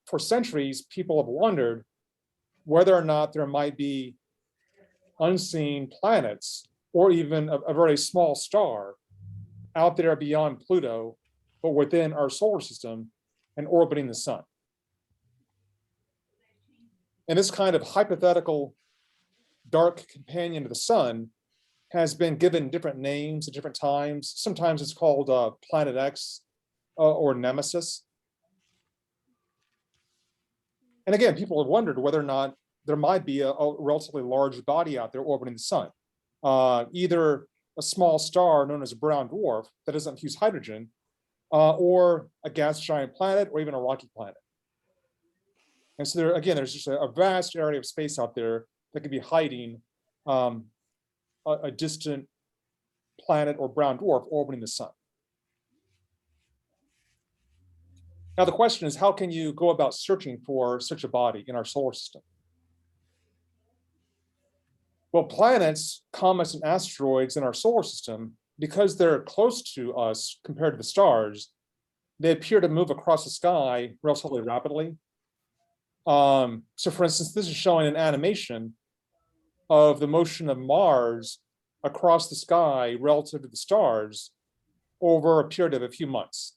For centuries, people have wondered whether or not there might be unseen planets or even a very small star out there beyond Pluto, but within our solar system and orbiting the sun. And this kind of hypothetical dark companion to the sun has been given different names at different times. Sometimes it's called Planet X or Nemesis. And again, people have wondered whether or not there might be a relatively large body out there orbiting the sun, either a small star known as a brown dwarf that doesn't fuse hydrogen, or a gas giant planet, or even a rocky planet. And so there, again, there's just a vast area of space out there that could be hiding a distant planet or brown dwarf orbiting the sun. Now, the question is, how can you go about searching for such a body in our solar system? Well, planets, comets, and asteroids in our solar system, because they're close to us compared to the stars, they appear to move across the sky relatively rapidly. So for instance, this is showing an animation of the motion of Mars across the sky relative to the stars over a period of a few months.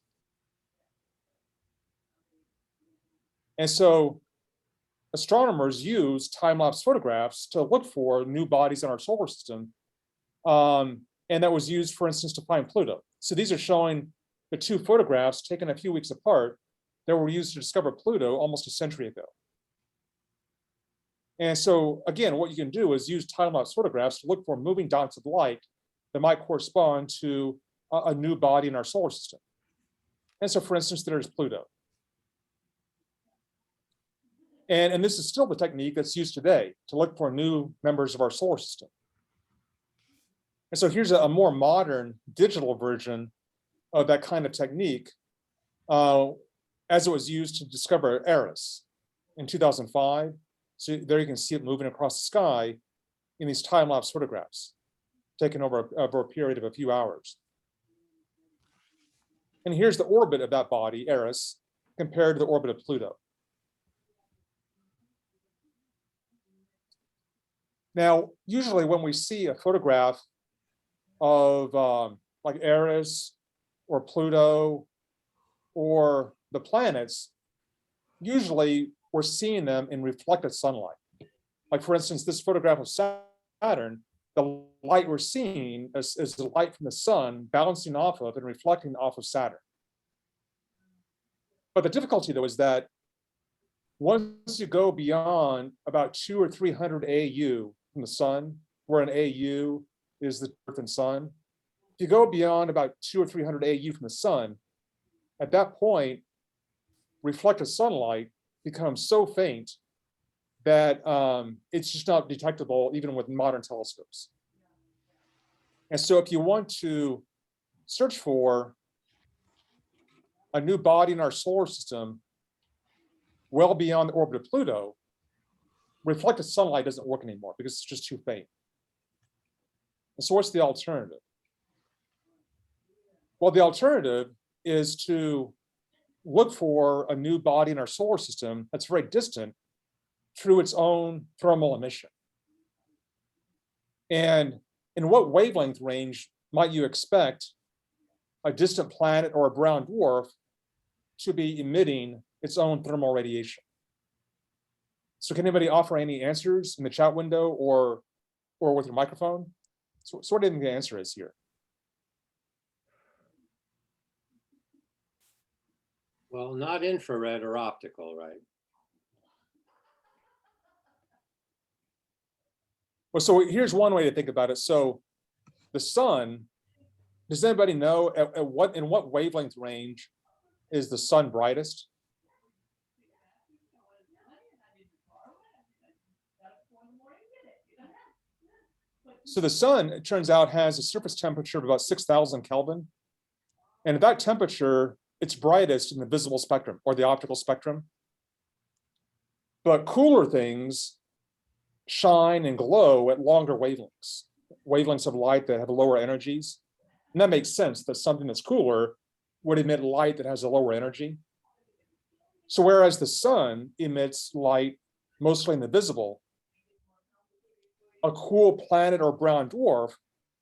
And so astronomers use time-lapse photographs to look for new bodies in our solar system. And that was used, for instance, to find Pluto. So these are showing the two photographs taken a few weeks apart that were used to discover Pluto almost a century ago. And so again, what you can do is use time-lapse photographs to look for moving dots of light that might correspond to a new body in our solar system. And so for instance, there's Pluto. And this is still the technique that's used today to look for new members of our solar system. And so here's a more modern digital version of that kind of technique as it was used to discover Eris in 2005. So there you can see it moving across the sky in these time-lapse photographs taken over a period of a few hours. And here's the orbit of that body, Eris, compared to the orbit of Pluto. Now, usually when we see a photograph of like Eris or Pluto or the planets, usually we're seeing them in reflected sunlight. Like for instance, this photograph of Saturn, the light we're seeing is the light from the sun bouncing off of and reflecting off of Saturn. But the difficulty though is that once you go beyond about 200 or 300 AU from the sun, where an AU is the Earth and sun, if you go beyond about 200 or 300 AU from the sun, at that point, reflected sunlight becomes so faint that it's just not detectable even with modern telescopes. And so if you want to search for a new body in our solar system well beyond the orbit of Pluto, reflected sunlight doesn't work anymore because it's just too faint. And so what's the alternative? Well, the alternative is to look for a new body in our solar system that's very distant through its own thermal emission. And in what wavelength range might you expect a distant planet or a brown dwarf to be emitting its own thermal radiation? So can anybody offer any answers in the chat window or with your microphone? So what do you think the answer is here? Well, not infrared or optical, right? Well, so here's one way to think about it. So the sun, does anybody know in what wavelength range is the sun brightest? So the sun, it turns out, has a surface temperature of about 6,000 Kelvin. And at that temperature, it's brightest in the visible spectrum or the optical spectrum. But cooler things shine and glow at longer wavelengths of light that have lower energies. And that makes sense that something that's cooler would emit light that has a lower energy. So whereas the sun emits light mostly in the visible, a cool planet or brown dwarf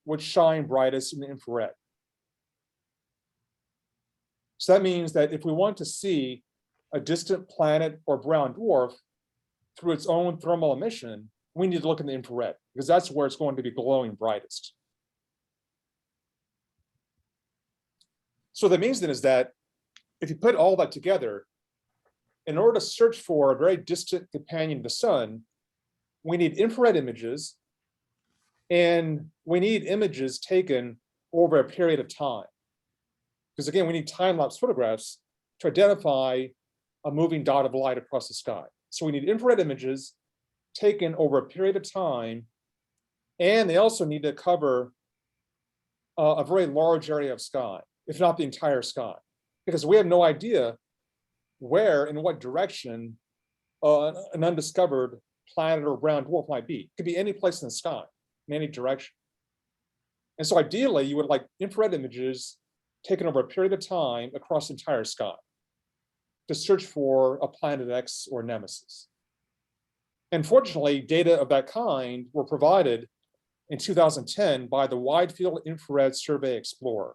would shine brightest in the infrared. So that means that if we want to see a distant planet or brown dwarf through its own thermal emission, we need to look in the infrared because that's where it's going to be glowing brightest. So what that means then is that if you put all that together, in order to search for a very distant companion to the sun, we need infrared images, and we need images taken over a period of time. Because again, we need time-lapse photographs to identify a moving dot of light across the sky. So we need infrared images taken over a period of time, and they also need to cover a very large area of sky, if not the entire sky, because we have no idea where and what direction an undiscovered planet or brown dwarf might be. It could be any place in the sky, in any direction. And so ideally, you would like infrared images taken over a period of time across the entire sky to search for a planet X or nemesis. Unfortunately, data of that kind were provided in 2010 by the Wide Field Infrared Survey Explorer.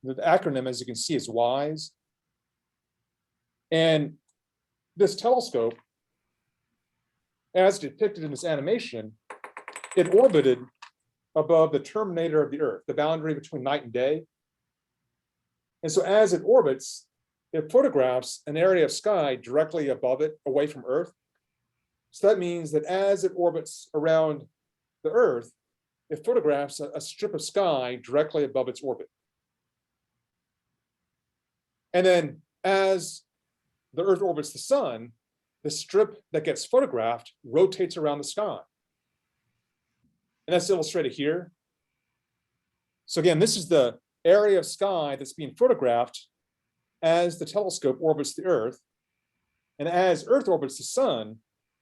The acronym, as you can see, is WISE. And this telescope, as depicted in this animation, it orbited above the terminator of the Earth, the boundary between night and day. And so as it orbits, it photographs an area of sky directly above it, away from Earth. So that means that as it orbits around the Earth, it photographs a strip of sky directly above its orbit. And then as the Earth orbits the sun, the strip that gets photographed rotates around the sky. And that's illustrated here. So again, this is the area of sky that's being photographed as the telescope orbits the Earth. And as Earth orbits the sun,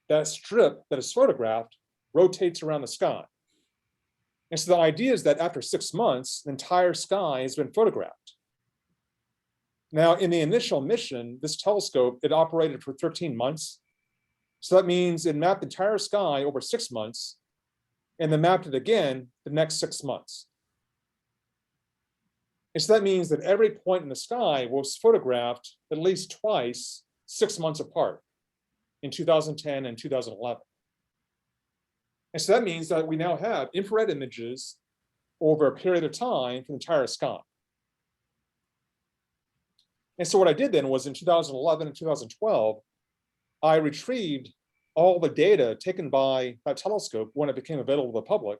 that strip that is photographed rotates around the sky. And so the idea is that after 6 months, the entire sky has been photographed. Now, in the initial mission, this telescope, it operated for 13 months. So that means it mapped the entire sky over 6 months, and then mapped it again the next 6 months. And so that means that every point in the sky was photographed at least twice, 6 months apart, in 2010 and 2011. And so that means that we now have infrared images over a period of time for the entire sky. And so what I did then was in 2011 and 2012, I retrieved all the data taken by that telescope when it became available to the public.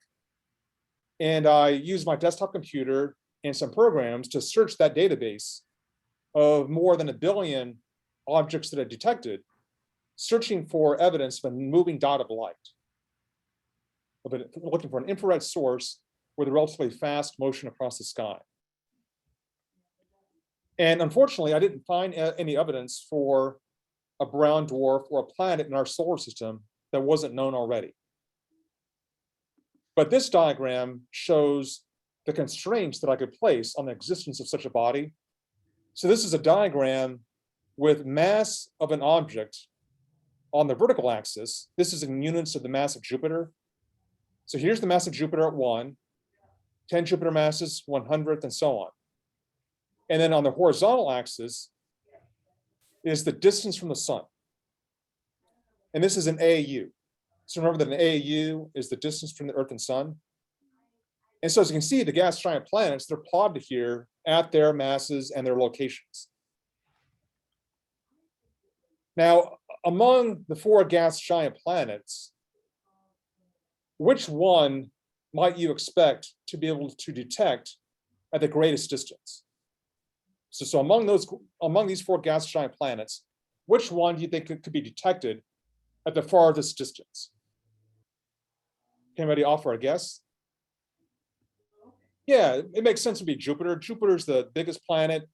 And I used my desktop computer and some programs to search that database of more than 1 billion objects that I detected, searching for evidence of a moving dot of light, looking for an infrared source with a relatively fast motion across the sky. And unfortunately, I didn't find any evidence for a brown dwarf or a planet in our solar system that wasn't known already. But this diagram shows the constraints that I could place on the existence of such a body. So this is a diagram with mass of an object on the vertical axis. This is in units of the mass of Jupiter. So here's the mass of Jupiter at 1, 10 Jupiter masses, 100th, and so on. And then on the horizontal axis is the distance from the sun. And this is an AAU. So remember that an AAU is the distance from the Earth and sun. And so as you can see, the gas giant planets, they're plotted here at their masses and their locations. Now, among the 4 gas giant planets, which one might you expect to be able to detect at the greatest distance? So among these 4 gas giant planets, which one do you think could be detected at the farthest distance? Can anybody offer a guess? Yeah, it makes sense to be Jupiter. Jupiter's the biggest planet,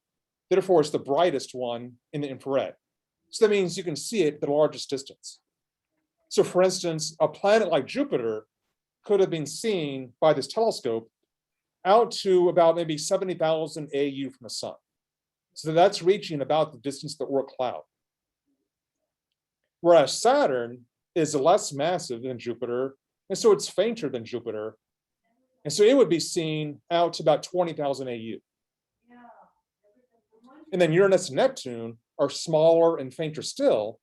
therefore it's the brightest one in the infrared. So that means you can see it at the largest distance. So for instance, a planet like Jupiter could have been seen by this telescope out to about maybe 70,000 AU from the sun. So that's reaching about the distance of the Oort cloud. whereas Saturn is less massive than Jupiter, and so it's fainter than Jupiter. And so it would be seen out to about 20,000 AU. And then Uranus and Neptune are smaller and fainter still.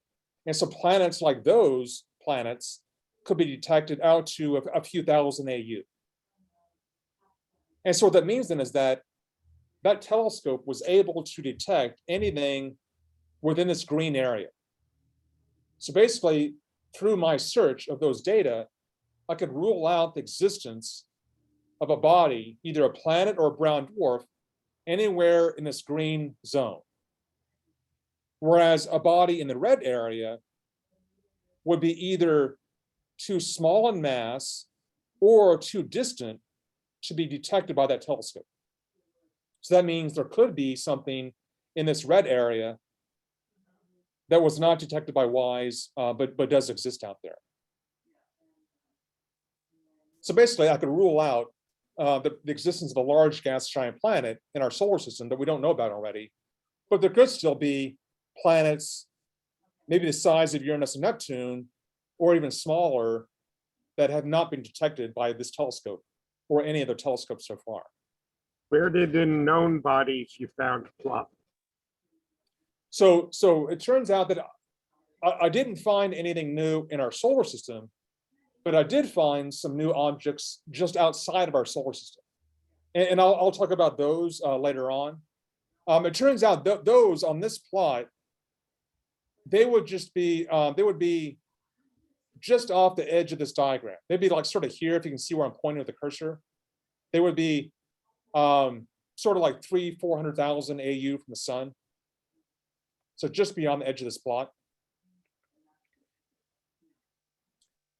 And so planets like those planets could be detected out to a few thousand AU. And so what that means then is that that telescope was able to detect anything within this green area. So basically, through my search of those data, I could rule out the existence of a body, either a planet or a brown dwarf, anywhere in this green zone. Whereas a body in the red area would be either too small in mass or too distant to be detected by that telescope. So that means there could be something in this red area that was not detected by WISE, but does exist out there. So basically, I could rule out the existence of a large gas giant planet in our solar system that we don't know about already, but there could still be planets, maybe the size of Uranus and Neptune, or even smaller, that have not been detected by this telescope or any other telescope so far. Where did the known bodies you found plot? So it turns out that I didn't find anything new in our solar system, but I did find some new objects just outside of our solar system. And I'll talk about those later on. It turns out those on this plot, they would be just off the edge of this diagram. They'd be like sort of here, if you can see where I'm pointing with the cursor. They would be sort of like 300,000-400,000 AU from the sun. So just beyond the edge of this plot.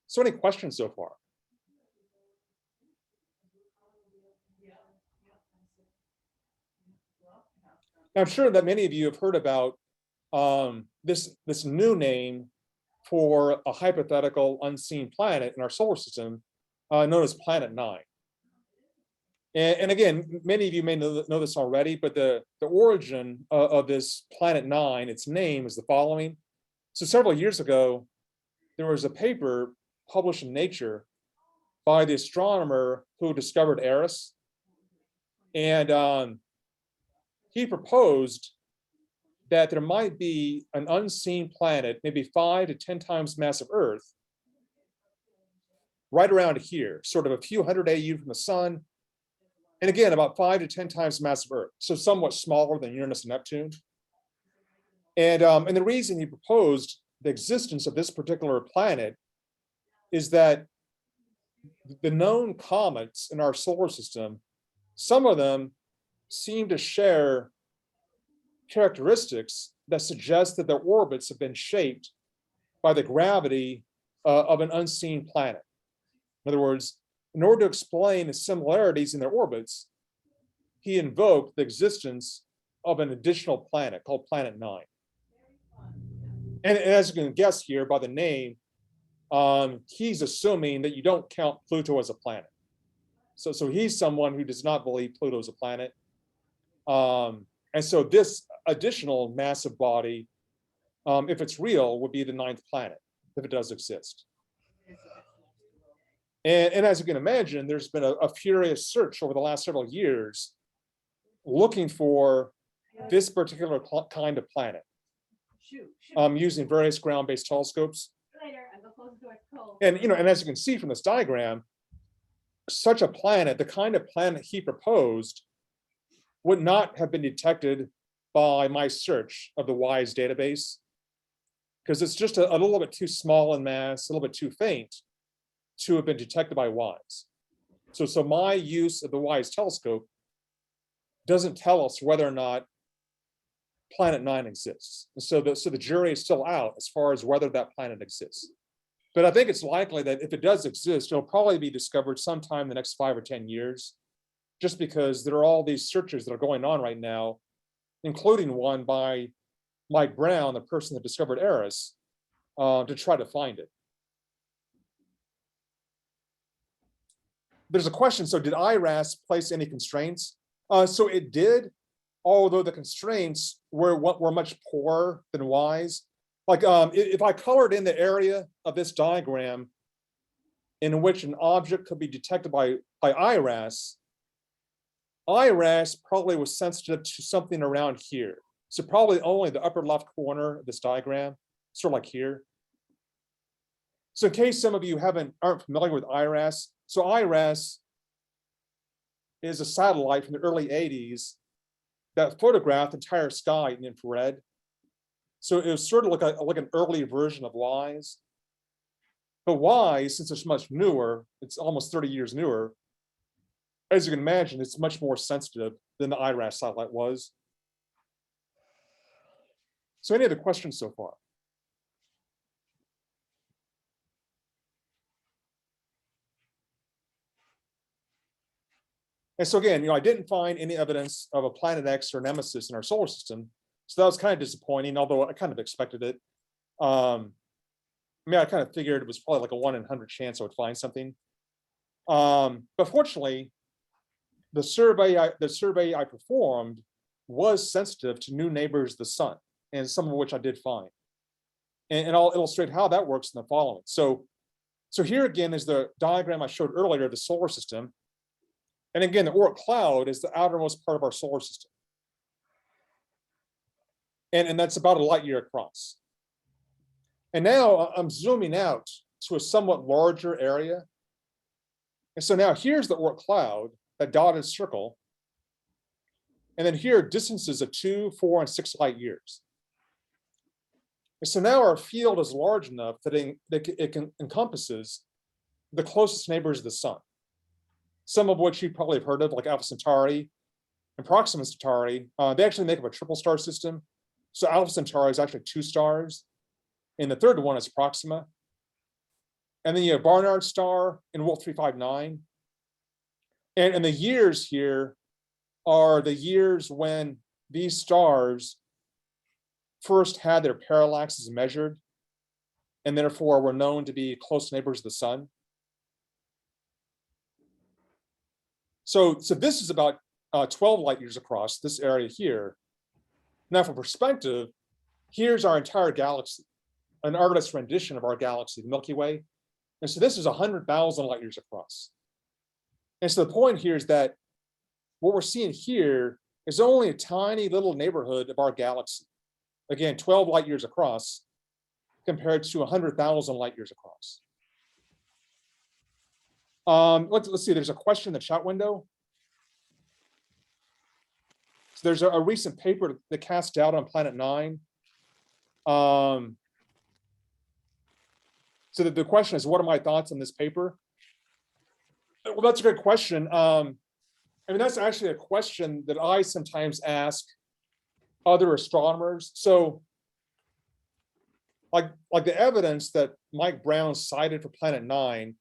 So any questions so far? Now, I'm sure that many of you have heard about this new name for a hypothetical unseen planet in our solar system, known as Planet 9. And again, many of you may know this already, but the origin of this Planet 9, its name is the following. So several years ago, there was a paper published in Nature by the astronomer who discovered Eris. And he proposed that there might be an unseen planet, maybe 5 to 10 times mass of Earth, right around here, sort of a few hundred AU from the sun. And again, about 5 to 10 times the mass of Earth, so somewhat smaller than Uranus and Neptune. And the reason he proposed the existence of this particular planet is that the known comets in our solar system, some of them seem to share characteristics that suggest that their orbits have been shaped by the gravity of an unseen planet. In other words, in order to explain the similarities in their orbits, he invoked the existence of an additional planet called Planet 9. And as you can guess here by the name, he's assuming that you don't count Pluto as a planet. So he's someone who does not believe Pluto is a planet. And so this additional massive body, if it's real, would be the 9th planet, if it does exist. And as you can imagine, there's been a furious search over the last several years looking for this particular kind of planet, using various ground-based telescopes. And and as you can see from this diagram, such a planet, the kind of planet he proposed, would not have been detected by my search of the WISE database, because it's just a little bit too small in mass, a little bit too faint to have been detected by WISE. So my use of the WISE telescope doesn't tell us whether or not Planet 9 exists. And so the jury is still out as far as whether that planet exists. But I think it's likely that if it does exist, it'll probably be discovered sometime in the next 5 or 10 years, just because there are all these searches that are going on right now, including one by Mike Brown, the person that discovered Eris, to try to find it. There's a question, so did IRAS place any constraints? So it did, although the constraints were much poorer than WISE. like if I colored in the area of this diagram in which an object could be detected by IRAS, IRAS probably was sensitive to something around here. So probably only the upper left corner of this diagram, sort of like here. So in case some of you aren't familiar with IRAS, so IRAS is a satellite from the early 80s that photographed the entire sky in infrared. So it was sort of like an early version of WISE. But WISE, since it's much newer, it's almost 30 years newer, as you can imagine, it's much more sensitive than the IRAS satellite was. So any other questions so far? And so again, I didn't find any evidence of a planet X or nemesis in our solar system. So that was kind of disappointing, although I kind of expected it. I mean, I kind of figured it was probably like a 1 in 100 chance I would find something. But fortunately, the survey I performed was sensitive to new neighbors of the sun, and some of which I did find. And I'll illustrate how that works in the following. So here again is the diagram I showed earlier of the solar system. And again, the Oort cloud is the outermost part of our solar system. And that's about a light year across. And now I'm zooming out to a somewhat larger area. And so now here's the Oort cloud, that dotted circle. And then here, distances of 2, 4, and 6 light years. And so now our field is large enough that it encompasses the closest neighbors of the sun, some of which you probably have heard of, like Alpha Centauri and Proxima Centauri. They actually make up a triple star system. So Alpha Centauri is actually 2 stars, and the third one is Proxima. And then you have Barnard star and Wolf 359. And the years here are the years when these stars first had their parallaxes measured, and therefore were known to be close neighbors of the sun. So this is about 12 light years across this area here. Now, for perspective, here's our entire galaxy, an artist's rendition of our galaxy, the Milky Way. And so this is 100,000 light years across. And so the point here is that what we're seeing here is only a tiny little neighborhood of our galaxy. Again, 12 light years across compared to 100,000 light years across. Let's see, there's a question in the chat window. So there's a recent paper that cast doubt on Planet 9. So the question is, what are my thoughts on this paper? Well, that's a good question. I mean, that's actually a question that I sometimes ask other astronomers. So like the evidence that Mike Brown cited for Planet 9,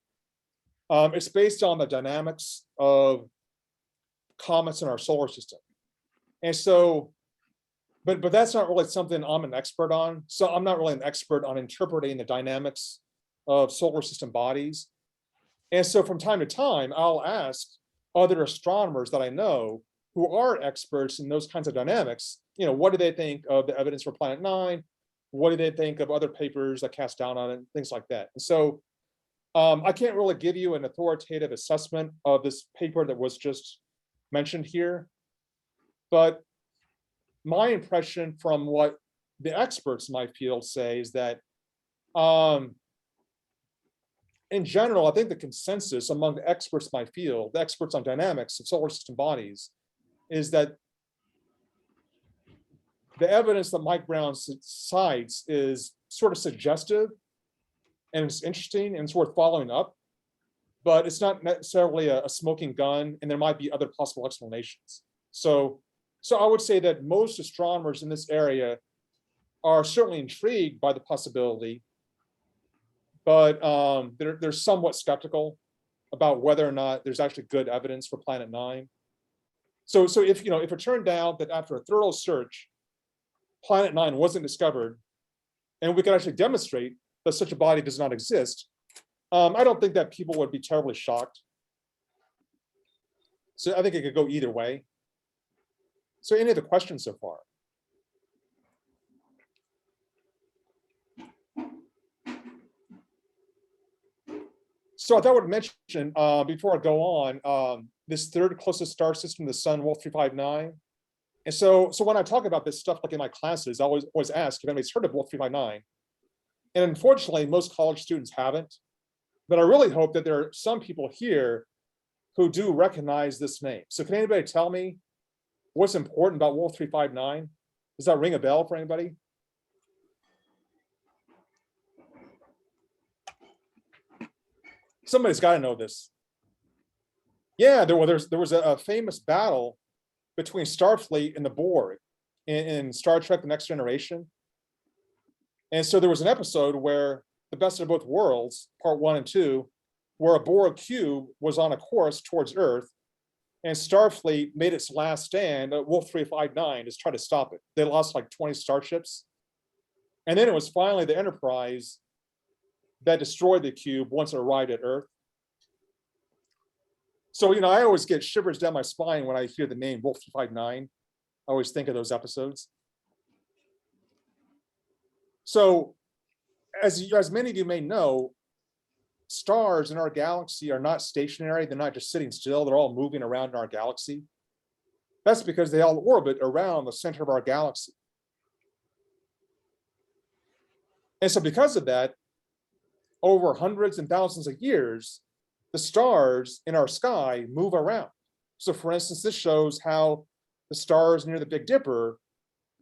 it's based on the dynamics of comets in our solar system. And so, but that's not really something I'm an expert on. So I'm not really an expert on interpreting the dynamics of solar system bodies. And so from time to time, I'll ask other astronomers that I know who are experts in those kinds of dynamics, what do they think of the evidence for Planet 9? What do they think of other papers that cast down on it, things like that. And so I can't really give you an authoritative assessment of this paper that was just mentioned here. But my impression from what the experts in my field say is that in general, I think the consensus among the experts in my field, the experts on dynamics of solar system bodies, is that the evidence that Mike Brown cites is sort of suggestive, and it's interesting, and it's worth following up, but it's not necessarily a smoking gun, and there might be other possible explanations. So I would say that most astronomers in this area are certainly intrigued by the possibility, but they're somewhat skeptical about whether or not there's actually good evidence for Planet 9. So if it turned out that after a thorough search, Planet 9 wasn't discovered, and we could actually demonstrate that such a body does not exist, I don't think that people would be terribly shocked. So I think it could go either way. So any other questions so far? So I thought I would mention, before I go on, this third closest star system to the sun, Wolf 359. And so when I talk about this stuff, like in my classes, I always ask if anybody's heard of Wolf 359. And unfortunately, most college students haven't. But I really hope that there are some people here who do recognize this name. So can anybody tell me what's important about Wolf 359? Does that ring a bell for anybody? Somebody's got to know this. Yeah, there was a famous battle between Starfleet and the Borg in Star Trek: The Next Generation. And so there was an episode where the best of both worlds, part 1 and 2, where a Borg cube was on a course towards Earth, and Starfleet made its last stand at Wolf 359 to try to stop it. They lost like 20 starships. And then it was finally the Enterprise that destroyed the cube once it arrived at Earth. So, I always get shivers down my spine when I hear the name Wolf 359. I always think of those episodes. So, as many of you may know, stars in our galaxy are not stationary. They're not just sitting still. They're all moving around in our galaxy. That's because they all orbit around the center of our galaxy. And so because of that, over hundreds and thousands of years, the stars in our sky move around. So for instance, this shows how the stars near the Big Dipper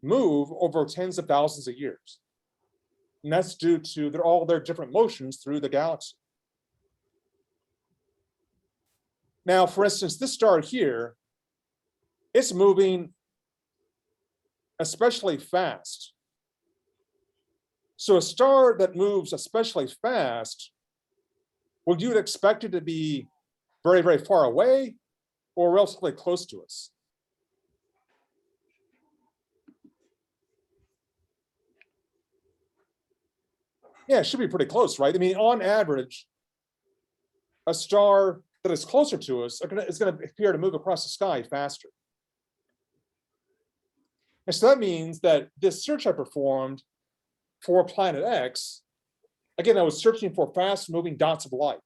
move over tens of thousands of years. And that's due to all their different motions through the galaxy. Now, for instance, this star here, it's moving especially fast. So a star that moves especially fast, would you expect it to be very, very far away or relatively close to us? Yeah, it should be pretty close, right? I mean, on average, a star that is closer to us is going to appear to move across the sky faster. And so that means that this search I performed for Planet X, again, I was searching for fast moving dots of light.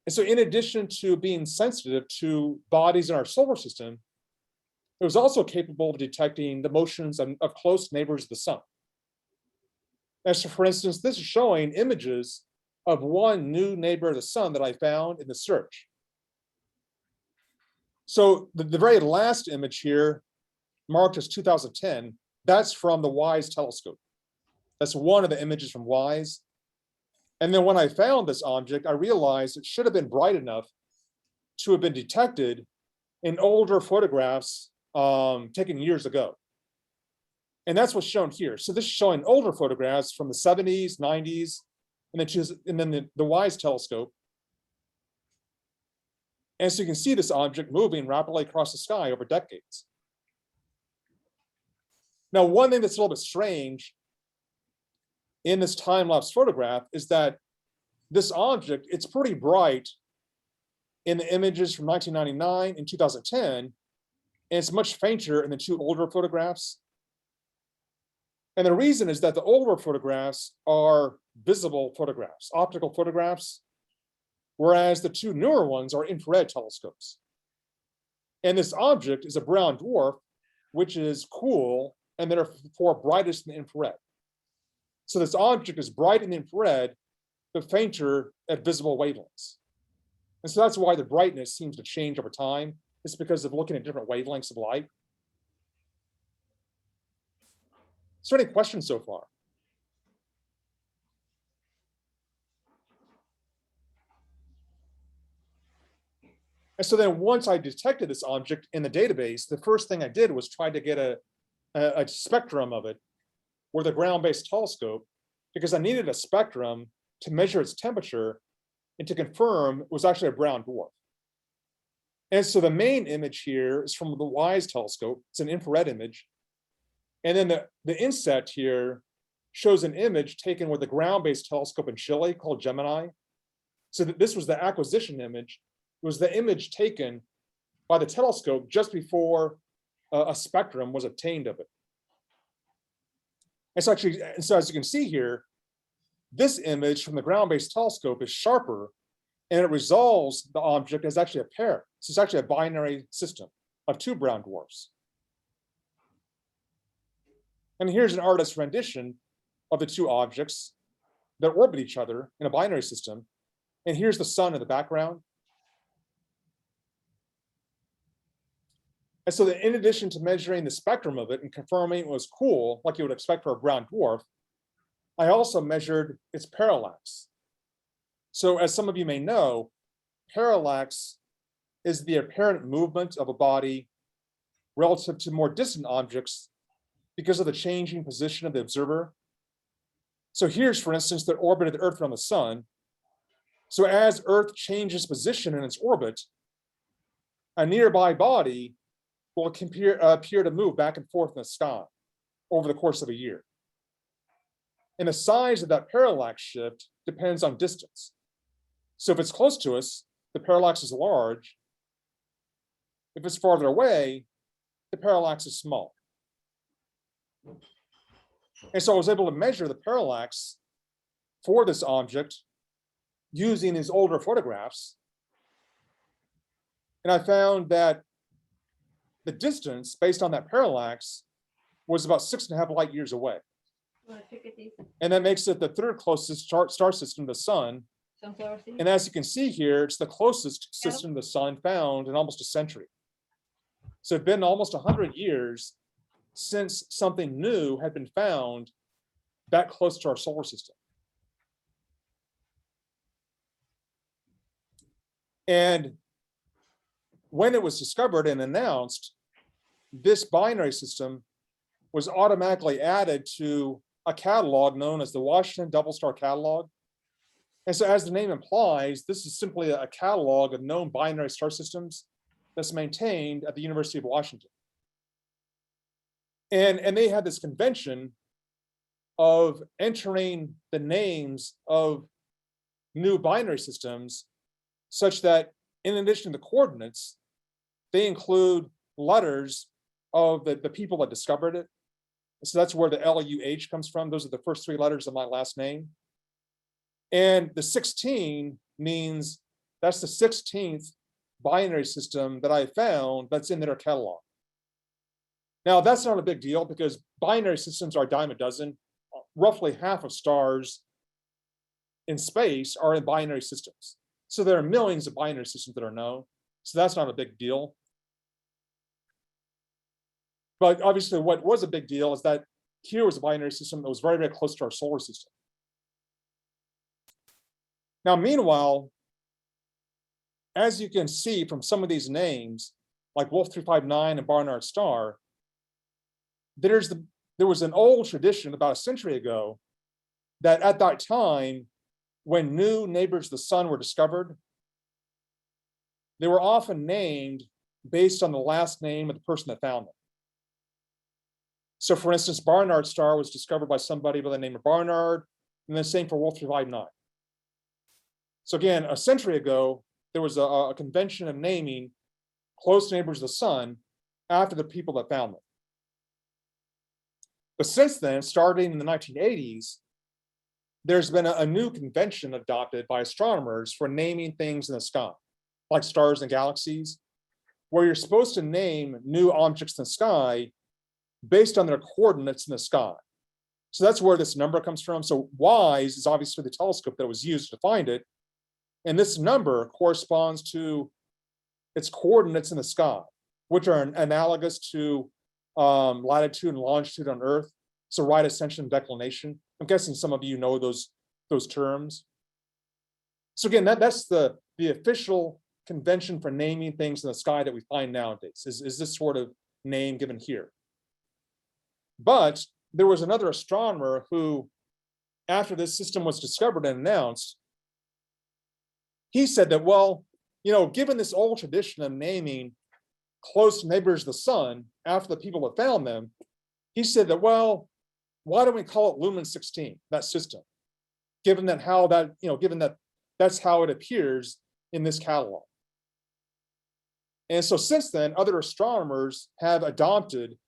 And so in addition to being sensitive to bodies in our solar system, it was also capable of detecting the motions of close neighbors of the sun. And so for instance, this is showing images of one new neighbor of the sun that I found in the search. So the very last image here, marked as 2010, that's from the WISE telescope. That's one of the images from WISE. And then when I found this object, I realized it should have been bright enough to have been detected in older photographs taken years ago. And that's what's shown here. So this is showing older photographs from the 70s, 90s, and then the WISE telescope. And so you can see this object moving rapidly across the sky over decades. Now, one thing that's a little bit strange in this time-lapse photograph is that this object, it's pretty bright in the images from 1999 and 2010, and it's much fainter in the two older photographs. And the reason is that the older photographs are visible photographs, optical photographs, whereas the two newer ones are infrared telescopes. And this object is a brown dwarf, which is cool and therefore brightest in the infrared. So this object is bright in the infrared, but fainter at visible wavelengths. And so that's why the brightness seems to change over time. It's because of looking at different wavelengths of light. Is there any questions so far? And so then once I detected this object in the database, the first thing I did was try to get a spectrum of it with a ground-based telescope, because I needed a spectrum to measure its temperature and to confirm it was actually a brown dwarf. And so the main image here is from the WISE telescope. It's an infrared image. And then the inset here shows an image taken with a ground-based telescope in Chile called Gemini. So this was the acquisition image. It was the image taken by the telescope just before a spectrum was obtained of it. And so as you can see here, this image from the ground-based telescope is sharper, and it resolves the object as actually a pair. So it's actually a binary system of two brown dwarfs. And here's an artist's rendition of the two objects that orbit each other in a binary system. And here's the sun in the background. And so that in addition to measuring the spectrum of it and confirming it was cool, like you would expect for a brown dwarf, I also measured its parallax. So as some of you may know, parallax is the apparent movement of a body relative to more distant objects because of the changing position of the observer. So here's, for instance, the orbit of the Earth around the sun. So as Earth changes position in its orbit, a nearby body will appear to move back and forth in the sky over the course of a year. And the size of that parallax shift depends on distance. So if it's close to us, the parallax is large. If it's farther away, the parallax is small. And so I was able to measure the parallax for this object using these older photographs. And I found that the distance based on that parallax was about 6.5 light years away. And that makes it the third closest star system to the sun. And as you can see here, it's the closest system to the sun found in almost a century. So it's been almost 100 years since something new had been found that close to our solar system. And when it was discovered and announced, this binary system was automatically added to a catalog known as the Washington Double Star Catalog. And so as the name implies, this is simply a catalog of known binary star systems that's maintained at the University of Washington. And they had this convention of entering the names of new binary systems such that in addition to the coordinates, they include letters of the people that discovered it. So that's where the LUH comes from. Those are the first three letters of my last name. And the 16 means that's the 16th binary system that I found that's in their catalog. Now, that's not a big deal because binary systems are a dime a dozen. Roughly half of stars in space are in binary systems. So there are millions of binary systems that are known. So that's not a big deal. But obviously, what was a big deal is that here was a binary system that was very, very close to our solar system. Now, meanwhile, as you can see from some of these names, like Wolf 359 and Barnard Star, there was an old tradition about a century ago that at that time, when new neighbors of the sun were discovered, they were often named based on the last name of the person that found them. So for instance, Barnard Star was discovered by somebody by the name of Barnard, and the same for Wolf 359. So again, a century ago, there was a convention of naming close neighbors of the sun after the people that found them. But since then, starting in the 1980s, there's been a new convention adopted by astronomers for naming things in the sky, like stars and galaxies, where you're supposed to name new objects in the sky based on their coordinates in the sky. So that's where this number comes from. So WISE is obviously the telescope that was used to find it. And this number corresponds to its coordinates in the sky, which are analogous to latitude and longitude on Earth. So right ascension and declination. I'm guessing some of you know those terms. So again, that's the official convention for naming things in the sky that we find nowadays, is this sort of name given here. But there was another astronomer who, after this system was discovered and announced, he said that, well, given this old tradition of naming close neighbors of the sun after the people that found them, he said that, well, why don't we call it Luhman 16, that system, given that that's how it appears in this catalog. And so since then, other astronomers have adopted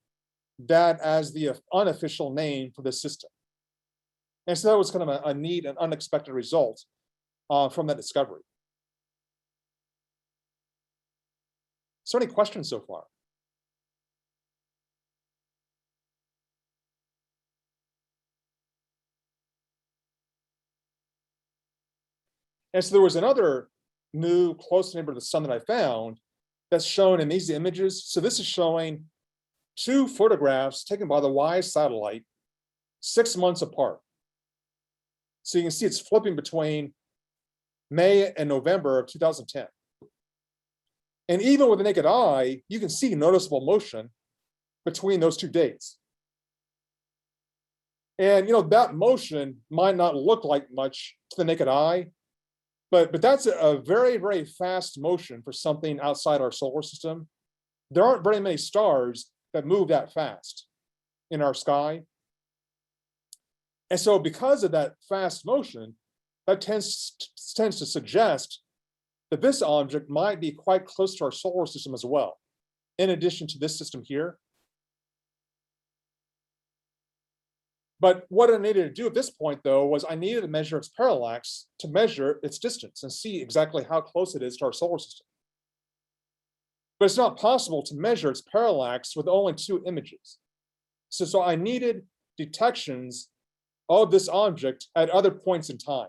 that as the unofficial name for the system. And so that was kind of a neat and unexpected result from that discovery. So any questions so far? And so there was another new close neighbor to the sun that I found that's shown in these images. So this is showing two photographs taken by the WISE satellite 6 months apart. So you can see it's flipping between May and November of 2010. And even with the naked eye, you can see noticeable motion between those two dates. And that motion might not look like much to the naked eye, but that's a very, very fast motion for something outside our solar system. There aren't very many stars that move that fast in our sky. And so because of that fast motion, that tends to suggest that this object might be quite close to our solar system as well, in addition to this system here. But what I needed to do at this point, though, was I needed to measure its parallax to measure its distance and see exactly how close it is to our solar system. But it's not possible to measure its parallax with only two images. So I needed detections of this object at other points in time.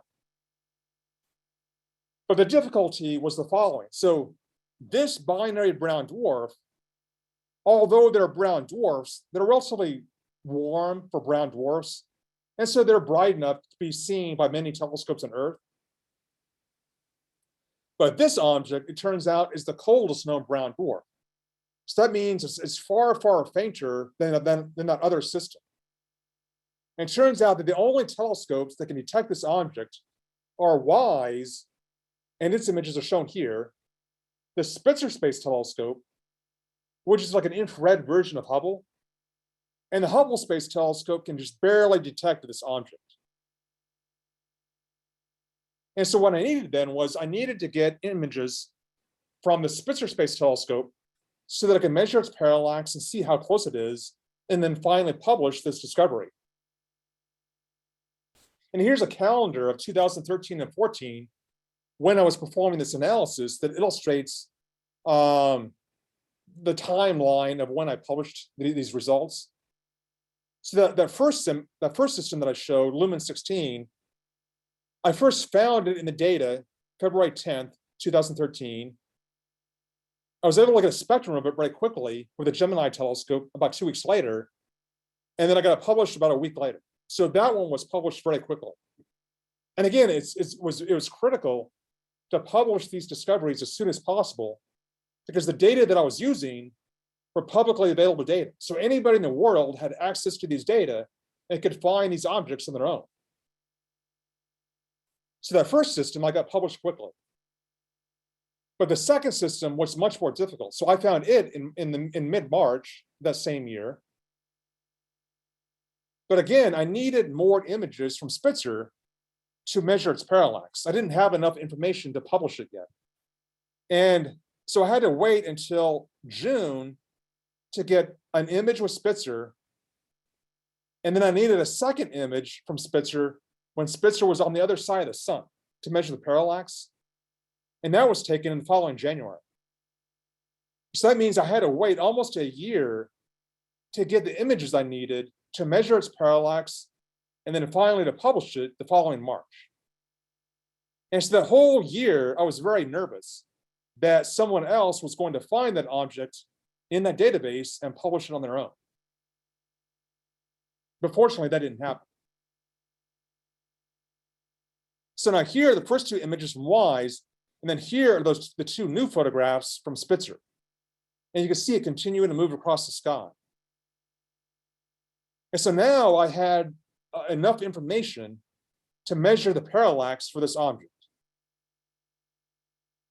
But the difficulty was the following. So this binary brown dwarf, although they're brown dwarfs, they're relatively warm for brown dwarfs. And so they're bright enough to be seen by many telescopes on Earth. But this object, it turns out, is the coldest known brown dwarf. So that means it's far, far fainter than that other system. And it turns out that the only telescopes that can detect this object are WISE, and its images are shown here, the Spitzer Space Telescope, which is like an infrared version of Hubble, and the Hubble Space Telescope can just barely detect this object. And so what I needed then was I needed to get images from the Spitzer Space Telescope so that I can measure its parallax and see how close it is, and then finally publish this discovery. And here's a calendar of 2013 and 14 when I was performing this analysis that illustrates the timeline of when I published these results. So that first system that I showed, Luhman 16, I first found it in the data February 10th, 2013. I was able to get a spectrum of it very quickly with a Gemini telescope about 2 weeks later, and then I got it published about a week later. So that one was published very quickly. And again, it was critical to publish these discoveries as soon as possible because the data that I was using were publicly available data. So anybody in the world had access to these data and could find these objects on their own. So that first system, I got published quickly. But the second system was much more difficult. So I found it in mid-March that same year. But again, I needed more images from Spitzer to measure its parallax. I didn't have enough information to publish it yet. And so I had to wait until June to get an image with Spitzer. And then I needed a second image from Spitzer when Spitzer was on the other side of the sun to measure the parallax. And that was taken in the following January. So that means I had to wait almost a year to get the images I needed to measure its parallax, and then finally to publish it the following March. And so that whole year, I was very nervous that someone else was going to find that object in that database and publish it on their own. But fortunately, that didn't happen. So now here are the first two images from WISE, and then here are the two new photographs from Spitzer. And you can see it continuing to move across the sky. And so now I had enough information to measure the parallax for this object.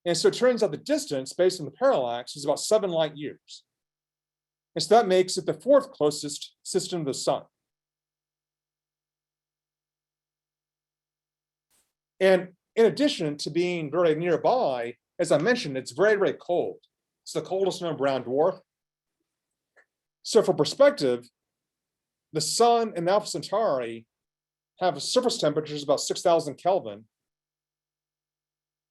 And so it turns out the distance based on the parallax is about 7 light years. And so that makes it the fourth closest system to the sun. And in addition to being very nearby, as I mentioned, it's very, very cold. It's the coldest known brown dwarf. So for perspective, the sun and Alpha Centauri have surface temperatures about 6,000 Kelvin.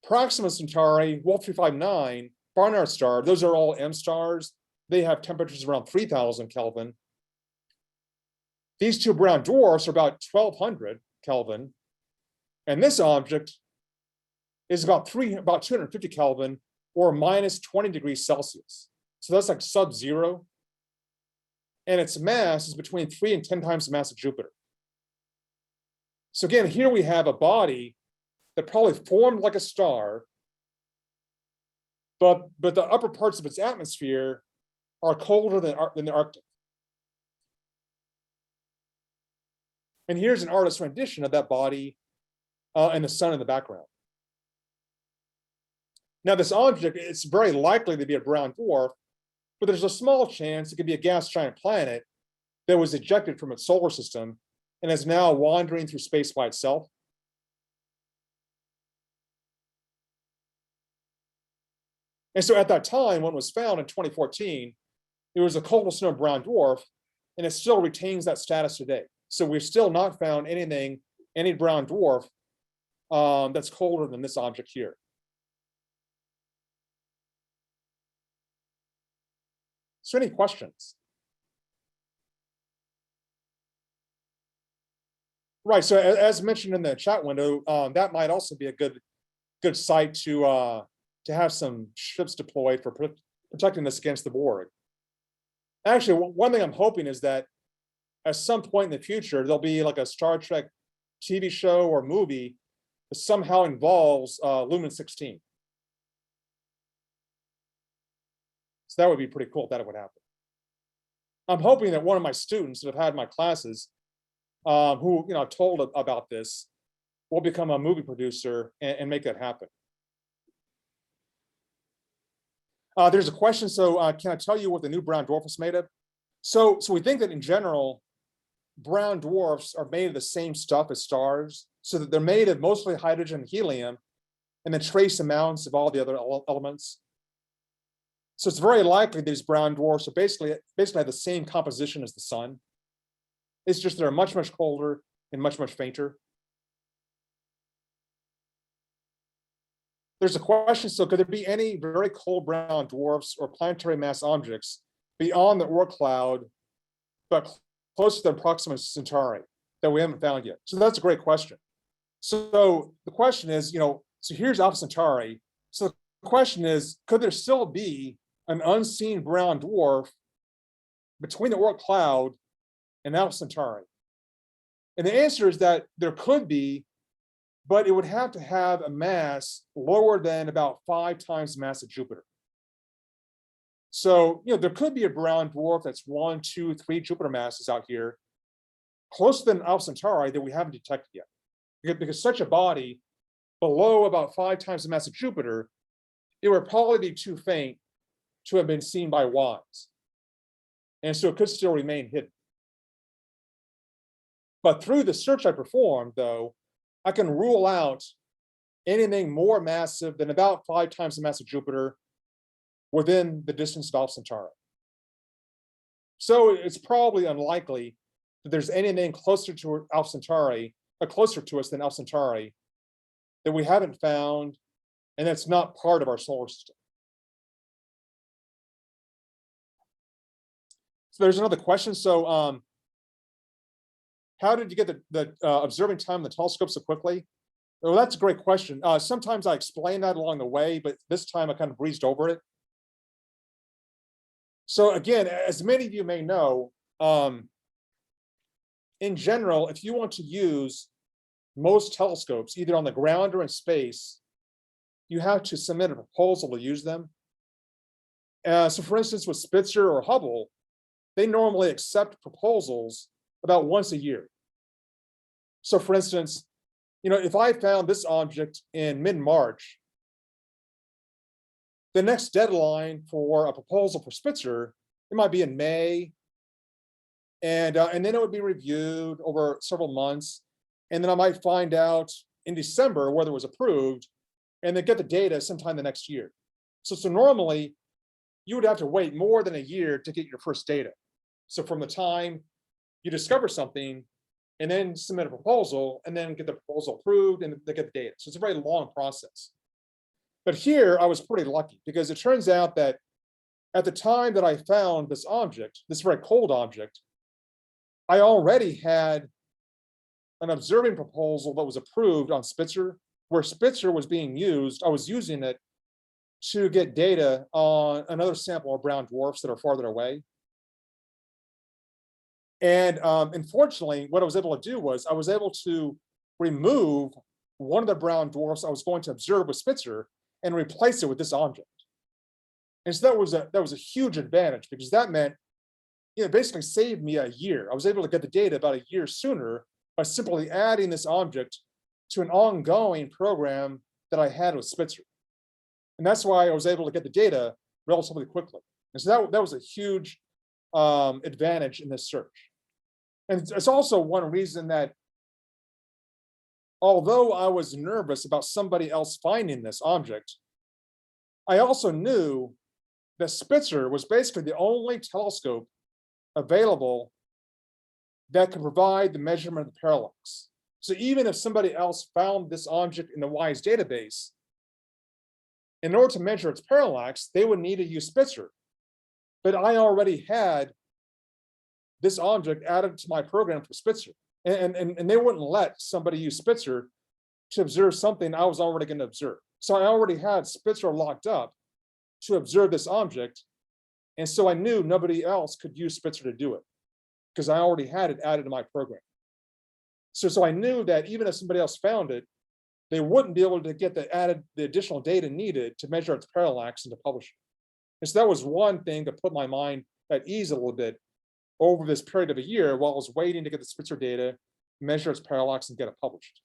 Proxima Centauri, Wolf 359, Barnard star, those are all M stars. They have temperatures around 3,000 Kelvin. These two brown dwarfs are about 1,200 Kelvin. And this object is about 250 Kelvin or minus 20 degrees Celsius. So that's like sub-zero. And its mass is between 3 and 10 times the mass of Jupiter. So again, here we have a body that probably formed like a star, but the upper parts of its atmosphere are colder than the Arctic. And here's an artist's rendition of that body and the sun in the background. Now, this object, it's very likely to be a brown dwarf, but there's a small chance it could be a gas giant planet that was ejected from its solar system and is now wandering through space by itself. And so at that time, when it was found in 2014, it was a coldest known brown dwarf, and it still retains that status today. So we've still not found any brown dwarf that's colder than this object here. So any questions? Right, so as mentioned in the chat window, that might also be a good site to have some ships deployed for protecting us against the Borg. Actually, one thing I'm hoping is that at some point in the future, there'll be like a Star Trek TV show or movie that somehow involves Luhman 16. So that would be pretty cool if that would happen. I'm hoping that one of my students that have had my classes, who I've told about this, will become a movie producer and make that happen. There's a question. So can I tell you what the new brown dwarf is made of? So we think that in general, brown dwarfs are made of the same stuff as stars, so that they're made of mostly hydrogen and helium, and then trace amounts of all the other elements. So it's very likely these brown dwarfs are basically have the same composition as the sun. It's just they're much, much colder and much, much fainter. There's a question, so could there be any very cold brown dwarfs or planetary mass objects beyond the Oort cloud, but closer than Proxima Centauri that we haven't found yet? So that's a great question. So the question is, so here's Alpha Centauri. So the question is, could there still be an unseen brown dwarf between the Oort cloud and Alpha Centauri? And the answer is that there could be, but it would have to have a mass lower than about 5 times the mass of Jupiter. So, there could be a brown dwarf that's 1, 2, 3 Jupiter masses out here, closer than Alpha Centauri that we haven't detected yet. Because such a body below about 5 times the mass of Jupiter, it would probably be too faint to have been seen by WISE. And so it could still remain hidden. But through the search I performed, though, I can rule out anything more massive than about 5 times the mass of Jupiter within the distance of Alpha Centauri. So it's probably unlikely that there's anything closer to Alpha Centauri, or closer to us than Alpha Centauri, that we haven't found, and that's not part of our solar system. So there's another question. So how did you get the observing time in the telescope so quickly? Well, that's a great question. Sometimes I explain that along the way, but this time I kind of breezed over it. So again, as many of you may know, in general, if you want to use most telescopes, either on the ground or in space, you have to submit a proposal to use them. So for instance, with Spitzer or Hubble, they normally accept proposals about once a year. So for instance, if I found this object in mid-March, the next deadline for a proposal for Spitzer, it might be in May, and then it would be reviewed over several months, and then I might find out in December whether it was approved, and then get the data sometime the next year. So normally, you would have to wait more than a year to get your first data. So from the time you discover something and then submit a proposal, and then get the proposal approved, and they get the data. So it's a very long process. But here I was pretty lucky, because it turns out that at the time that I found this object, this very cold object, I already had an observing proposal that was approved on Spitzer, where Spitzer was being used. I was using it to get data on another sample of brown dwarfs that are farther away. And unfortunately, what I was able to do was I was able to remove one of the brown dwarfs I was going to observe with Spitzer and replace it with this object. And so that was a huge advantage, because that meant, it basically saved me a year. I was able to get the data about a year sooner by simply adding this object to an ongoing program that I had with Spitzer. And that's why I was able to get the data relatively quickly. And so that was a huge advantage in this search. And it's also one reason that, although I was nervous about somebody else finding this object, I also knew that Spitzer was basically the only telescope available that could provide the measurement of the parallax. So even if somebody else found this object in the WISE database, in order to measure its parallax, they would need to use Spitzer. But I already had this object added to my program for Spitzer. And they wouldn't let somebody use Spitzer to observe something I was already going to observe. So I already had Spitzer locked up to observe this object. And so I knew nobody else could use Spitzer to do it, because I already had it added to my program. So I knew that even if somebody else found it, they wouldn't be able to get the additional data needed to measure its parallax and to publish it. And so that was one thing that put my mind at ease a little bit over this period of a year while I was waiting to get the Spitzer data, measure its parallax, and get it published.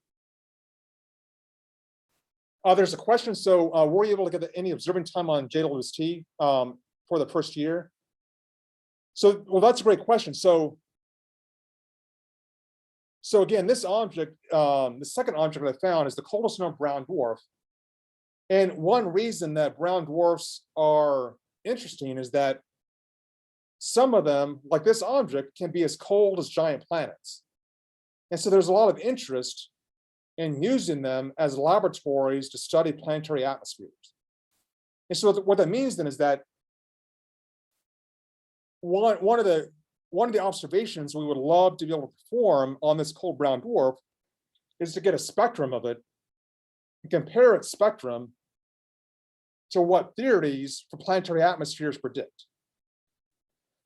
There's a question. So were you able to get any observing time on JWST for the first year? So, well, that's a great question. So again, this object, the second object that I found is the coldest known brown dwarf. And one reason that brown dwarfs are interesting is that some of them, like this object, can be as cold as giant planets. And so there's a lot of interest in using them as laboratories to study planetary atmospheres. And so what that means then is that one of the observations we would love to be able to perform on this cold brown dwarf is to get a spectrum of it and compare its spectrum to what theories for planetary atmospheres predict.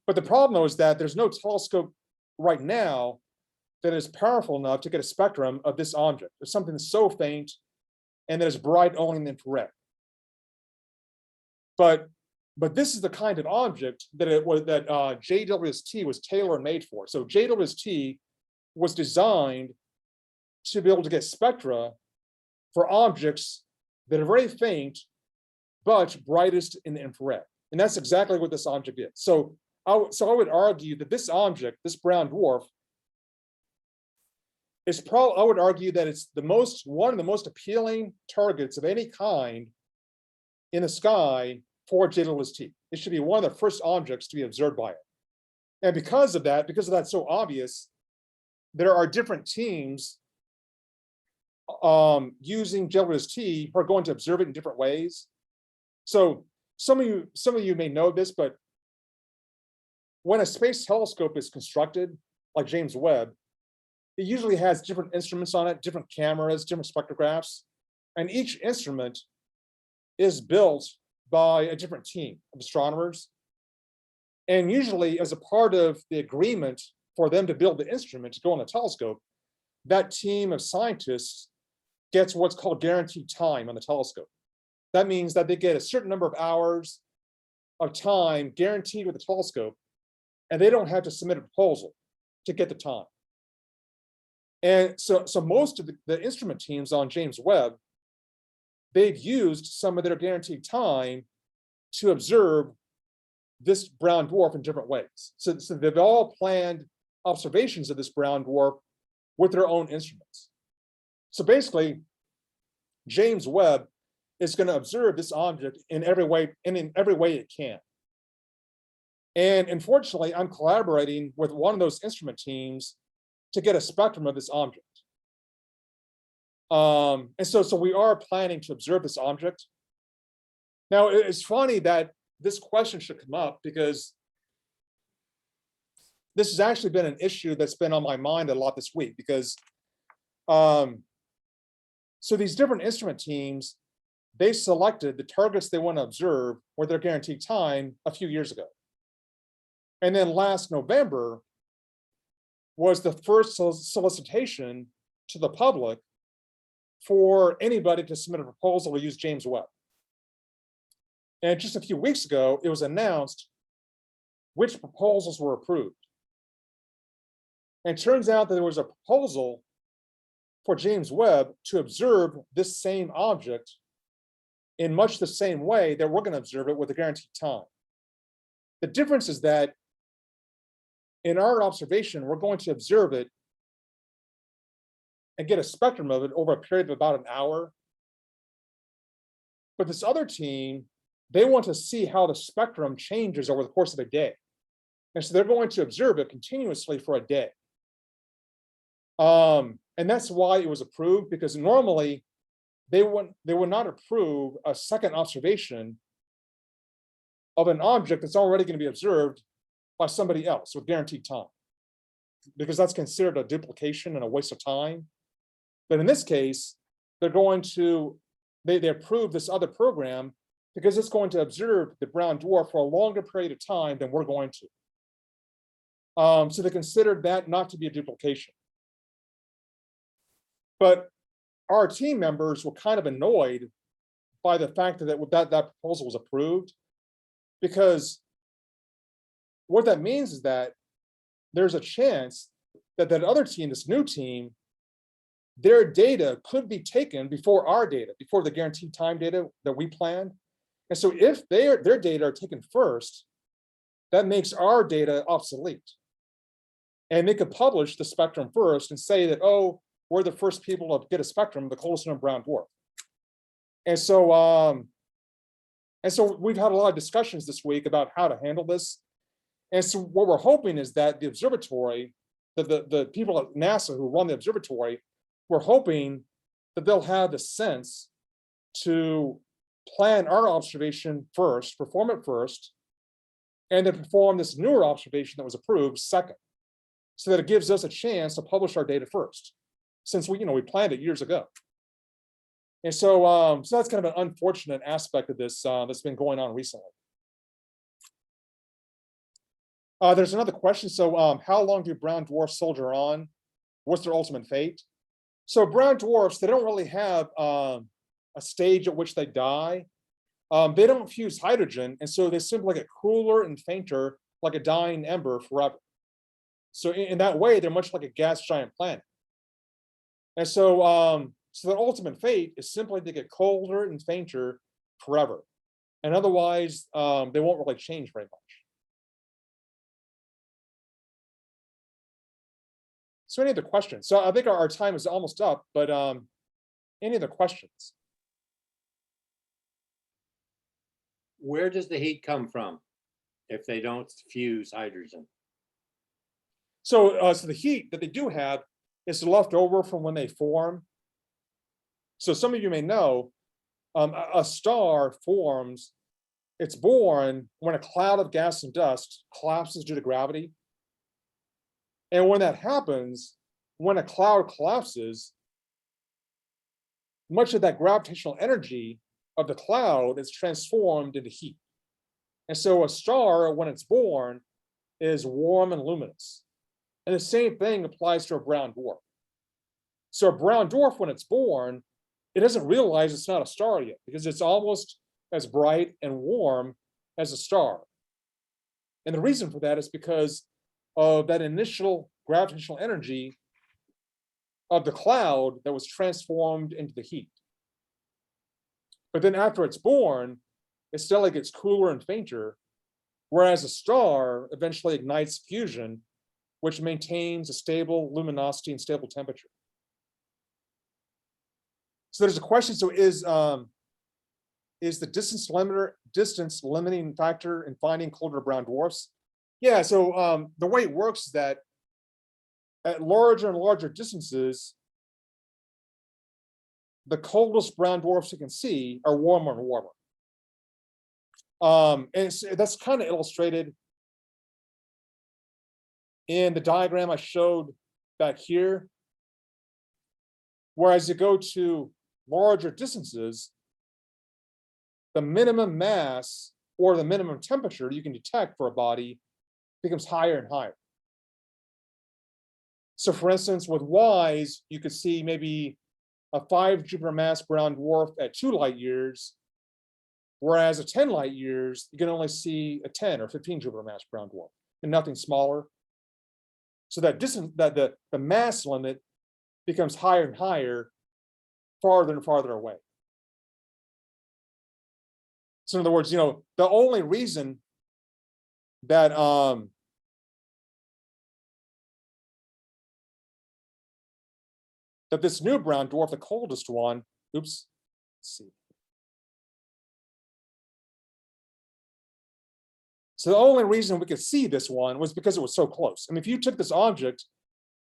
But the problem, though, is that there's no telescope right now that is powerful enough to get a spectrum of this object. There's something that's so faint and that is bright only in the infrared. But this is the kind of object that JWST was tailor-made for. So JWST was designed to be able to get spectra for objects that are very faint, but brightest in the infrared. And that's exactly what this object is. So I would argue that this object, this brown dwarf, I would argue that it's one of the most appealing targets of any kind in the sky for JWST. It should be one of the first objects to be observed by it. And because of that so obvious, there are different teams using JWST who are going to observe it in different ways. So some of you may know this, but when a space telescope is constructed, like James Webb, it usually has different instruments on it, different cameras, different spectrographs, and each instrument is built by a different team of astronomers. And usually, as a part of the agreement for them to build the instrument to go on the telescope, that team of scientists gets what's called guaranteed time on the telescope. That means that they get a certain number of hours of time guaranteed with the telescope, and they don't have to submit a proposal to get the time. And so most of the instrument teams on James Webb, they've used some of their guaranteed time to observe this brown dwarf in different ways. So they've all planned observations of this brown dwarf with their own instruments. So basically, James Webb is going to observe this object in every way it can. And unfortunately, I'm collaborating with one of those instrument teams to get a spectrum of this object. And so we are planning to observe this object. Now, it's funny that this question should come up because this has actually been an issue that's been on my mind a lot this week because so these different instrument teams, they selected the targets they want to observe or their guaranteed time a few years ago. And then last November was the first solicitation to the public for anybody to submit a proposal to use James Webb. And just a few weeks ago, it was announced which proposals were approved. And it turns out that there was a proposal for James Webb to observe this same object in much the same way that we're going to observe it with a guaranteed time. The difference is that in our observation, we're going to observe it and get a spectrum of it over a period of about an hour. But this other team, they want to see how the spectrum changes over the course of a day. And so they're going to observe it continuously for a day. And that's why it was approved, because normally they would not approve a second observation of an object that's already going to be observed by somebody else with guaranteed time, because that's considered a duplication and a waste of time. But in this case, they're going to, they approve this other program because it's going to observe the brown dwarf for a longer period of time than we're going to. So they considered that not to be a duplication. But our team members were kind of annoyed by the fact that that proposal was approved, because what that means is that there's a chance that that other team, this new team, their data could be taken before our data, before the guaranteed time data that we planned. And so if their data are taken first, that makes our data obsolete. And they could publish the spectrum first and say that, oh, we're the first people to get a spectrum of the coldest known brown dwarf. And so we've had a lot of discussions this week about how to handle this. And so what we're hoping is that the observatory, the people at NASA who run the observatory, we're hoping that they'll have the sense to plan our observation first, perform it first, and then perform this newer observation that was approved second, so that it gives us a chance to publish our data first, since we planned it years ago. And so, so that's kind of an unfortunate aspect of this that's been going on recently. There's another question. So how long do brown dwarfs soldier on? What's their ultimate fate? So brown dwarfs, they don't really have a stage at which they die. They don't fuse hydrogen, and so they simply get cooler and fainter like a dying ember forever. So in that way, they're much like a gas giant planet. And so, so their ultimate fate is simply to get colder and fainter forever. And otherwise, they won't really change very much. So any other questions? So I think our time is almost up, but any other questions? Where does the heat come from if they don't fuse hydrogen? So, so the heat that they do have is left over from when they form. So some of you may know, a star forms, it's born when a cloud of gas and dust collapses due to gravity. And when that happens, when a cloud collapses, much of that gravitational energy of the cloud is transformed into heat. And so a star, when it's born, is warm and luminous. And the same thing applies to a brown dwarf. So a brown dwarf, when it's born, it doesn't realize it's not a star yet, because it's almost as bright and warm as a star. And the reason for that is because of that initial gravitational energy of the cloud that was transformed into the heat. But then after it's born, it steadily gets cooler and fainter, whereas a star eventually ignites fusion, which maintains a stable luminosity and stable temperature. So there's a question, so is the distance limiting factor in finding colder brown dwarfs? Yeah, so the way it works is that at larger and larger distances, the coldest brown dwarfs you can see are warmer and warmer. That's kind of illustrated in the diagram I showed back here. Whereas you go to larger distances, the minimum mass or the minimum temperature you can detect for a body becomes higher and higher. So for instance, with WISE, you could see maybe a 5 Jupiter mass brown dwarf at 2 light years, whereas at 10 light years, you can only see a 10 or 15 Jupiter mass brown dwarf and nothing smaller. So that distance, that the mass limit becomes higher and higher, farther and farther away. So in other words, the only reason that that this new brown dwarf, the coldest one, let's see. So the only reason we could see this one was because it was so close. I mean, if you took this object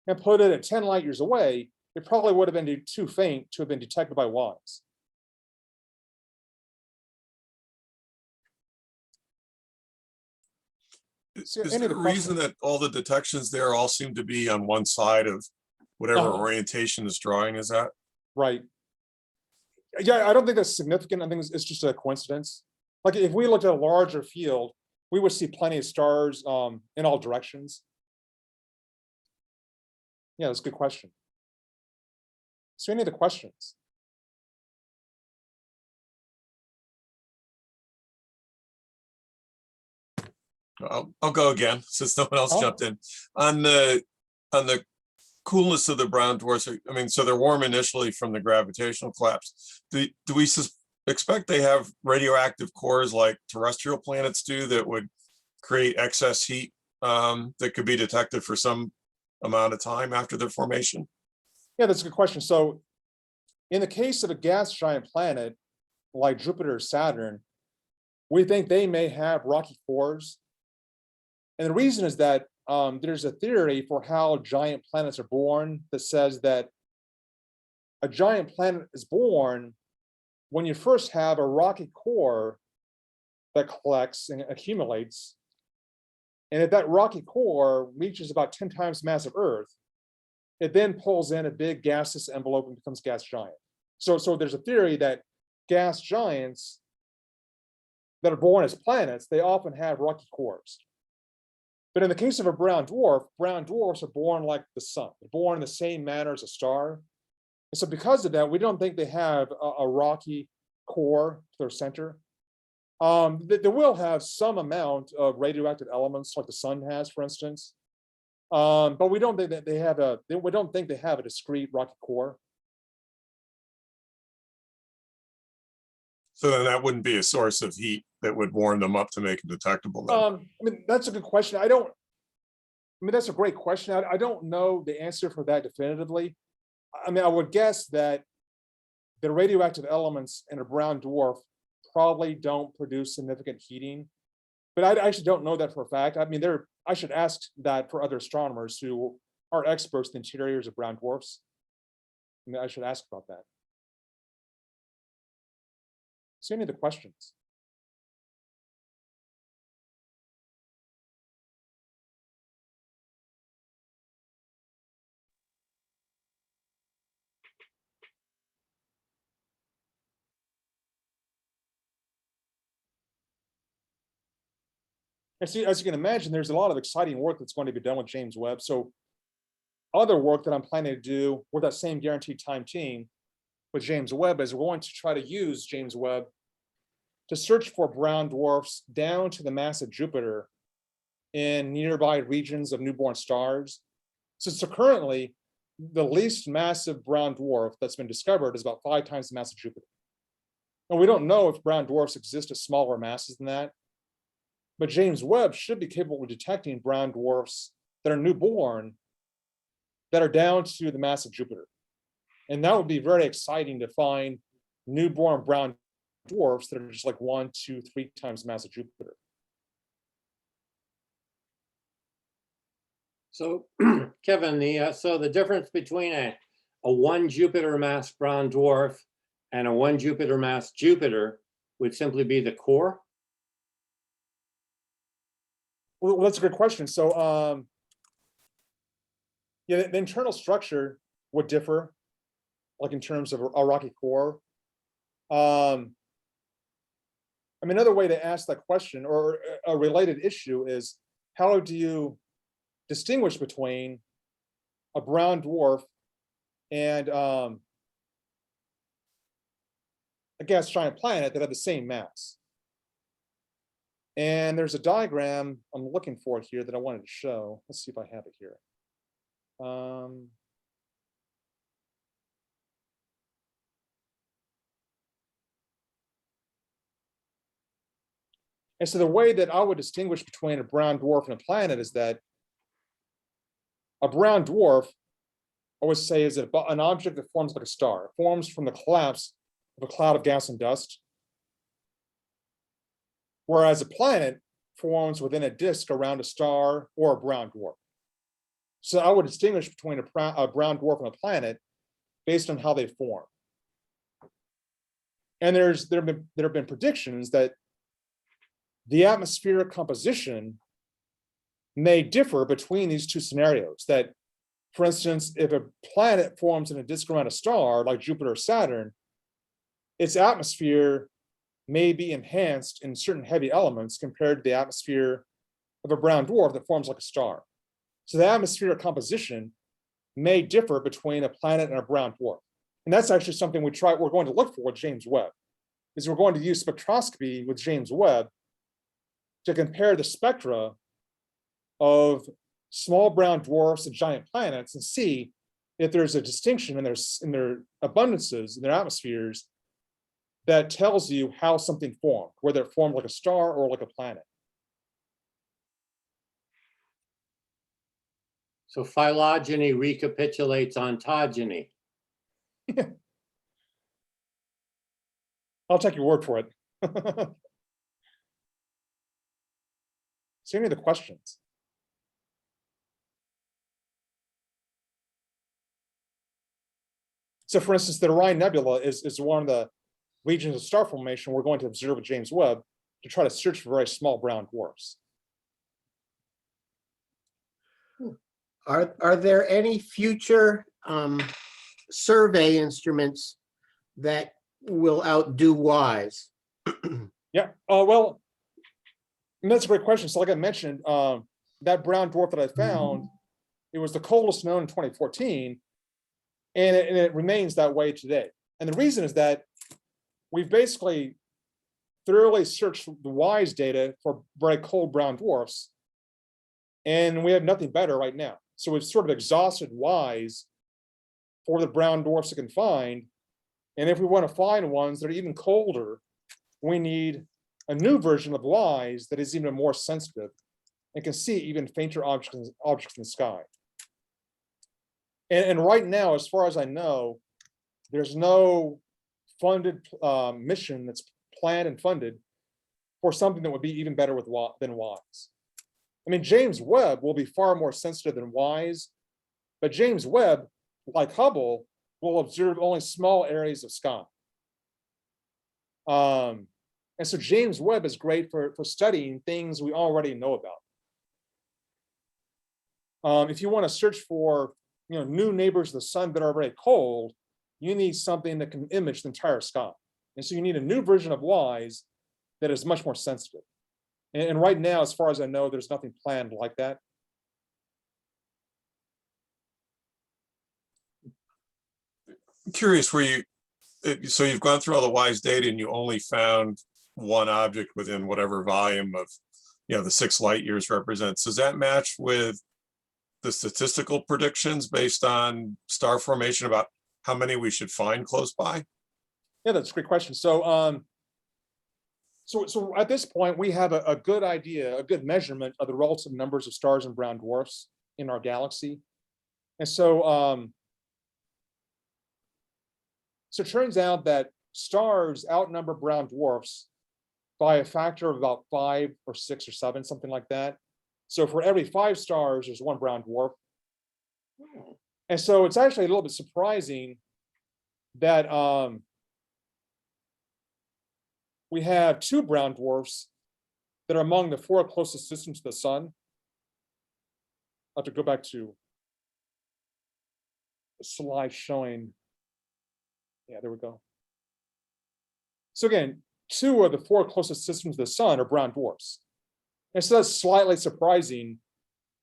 and put it at 10 light years away, it probably would have been too faint to have been detected by WISE. Is there a reason that all the detections there all seem to be on one side of whatever orientation this drawing is at? Right. Yeah, I don't think that's significant. I think it's just a coincidence. Like if we looked at a larger field, we would see plenty of stars in all directions. Yeah, that's a good question. So any of the questions? I'll go again since no one else jumped in. On the coolness of the brown dwarfs, I mean, so they're warm initially from the gravitational collapse. Do we expect they have radioactive cores like terrestrial planets do that would create excess heat that could be detected for some amount of time after their formation? Yeah, that's a good question. So in the case of a gas giant planet like Jupiter or Saturn, we think they may have rocky cores. And the reason is that there's a theory for how giant planets are born that says that a giant planet is born when you first have a rocky core that collects and accumulates. And if that rocky core reaches about 10 times the mass of Earth, it then pulls in a big gaseous envelope and becomes gas giant. So there's a theory that gas giants that are born as planets, they often have rocky cores. But in the case of a brown dwarfs are born like the sun. They're born in the same manner as a star. And so because of that, we don't think they have a rocky core to their center. They will have some amount of radioactive elements like the sun has, for instance. But we don't think that they have a discrete rocky core. So then that wouldn't be a source of heat that would warm them up to make them detectable then? I mean, that's a good question. That's a great question. I don't know the answer for that definitively. I mean, I would guess that the radioactive elements in a brown dwarf probably don't produce significant heating, but I actually don't know that for a fact. I mean, I should ask that for other astronomers who are experts in the interiors of brown dwarfs. I mean, I should ask about that. So any of the questions? And see, as you can imagine, there's a lot of exciting work that's going to be done with James Webb. So other work that I'm planning to do with that same guaranteed time team with James Webb is we're going to try to use James Webb to search for brown dwarfs down to the mass of Jupiter in nearby regions of newborn stars. So currently, the least massive brown dwarf that's been discovered is about 5 times the mass of Jupiter. And we don't know if brown dwarfs exist at smaller masses than that. But James Webb should be capable of detecting brown dwarfs that are newborn that are down to the mass of Jupiter. And that would be very exciting to find newborn brown dwarfs that are just like 1, 2, 3 times the mass of Jupiter. So Kevin, so the difference between a one Jupiter mass brown dwarf and a one Jupiter mass Jupiter would simply be the core? Well, that's a good question. So, yeah, the internal structure would differ, like in terms of a rocky core. I mean, another way to ask that question or a related issue is how do you distinguish between a brown dwarf and a gas giant planet that have the same mass? And there's a diagram I'm looking for here that I wanted to show. Let's see if I have it here. And so the way that I would distinguish between a brown dwarf and a planet is that a brown dwarf, I would say, is an object that forms like a star. It forms from the collapse of a cloud of gas and dust. Whereas a planet forms within a disk around a star or a brown dwarf. So I would distinguish between a brown dwarf and a planet based on how they form. And there have been predictions that the atmospheric composition may differ between these two scenarios. That, for instance, if a planet forms in a disk around a star like Jupiter or Saturn, its atmosphere may be enhanced in certain heavy elements compared to the atmosphere of a brown dwarf that forms like a star. So the atmospheric composition may differ between a planet and a brown dwarf. And that's actually something we're going to look for with James Webb, is we're going to use spectroscopy with James Webb to compare the spectra of small brown dwarfs and giant planets and see if there's a distinction in their abundances, in their atmospheres, that tells you how something formed, whether it formed like a star or like a planet. So phylogeny recapitulates ontogeny. I'll take your word for it. So any of the questions? So for instance, the Orion Nebula is one of the regions of star formation we're going to observe with James Webb to try to search for very small brown dwarfs. Are there any future survey instruments that will outdo WISE? Yeah, well, and that's a great question. So like I mentioned, that brown dwarf that I found, it was the coldest known in 2014, and it remains that way today. And the reason is that we've basically thoroughly searched the WISE data for very cold brown dwarfs, and we have nothing better right now. So we've sort of exhausted WISE for the brown dwarfs it can find. And if we want to find ones that are even colder, we need a new version of WISE that is even more sensitive and can see even fainter objects in the sky. And right now, as far as I know, there's no funded mission that's planned and funded for something that would be even better than WISE. I mean, James Webb will be far more sensitive than WISE, but James Webb, like Hubble, will observe only small areas of sky. And so James Webb is great for studying things we already know about. If you want to search for new neighbors of the sun that are very cold, you need something that can image the entire sky. And so you need a new version of WISE that is much more sensitive. And right now, as far as I know, there's nothing planned like that. I'm curious so you've gone through all the WISE data and you only found one object within whatever volume of, the 6 light years represents. Does that match with the statistical predictions based on star formation about how many we should find close by? Yeah, that's a great question. So, so at this point, we have a good idea, a good measurement of the relative numbers of stars and brown dwarfs in our galaxy. And so, so it turns out that stars outnumber brown dwarfs by a factor of about 5 or 6 or 7, something like that. So for every 5 stars, there's 1 brown dwarf. And so it's actually a little bit surprising that we have 2 brown dwarfs that are among the 4 closest systems to the sun. I'll have to go back to the slide showing. Yeah, there we go. So again, 2 of the 4 closest systems to the sun are brown dwarfs. And so that's slightly surprising,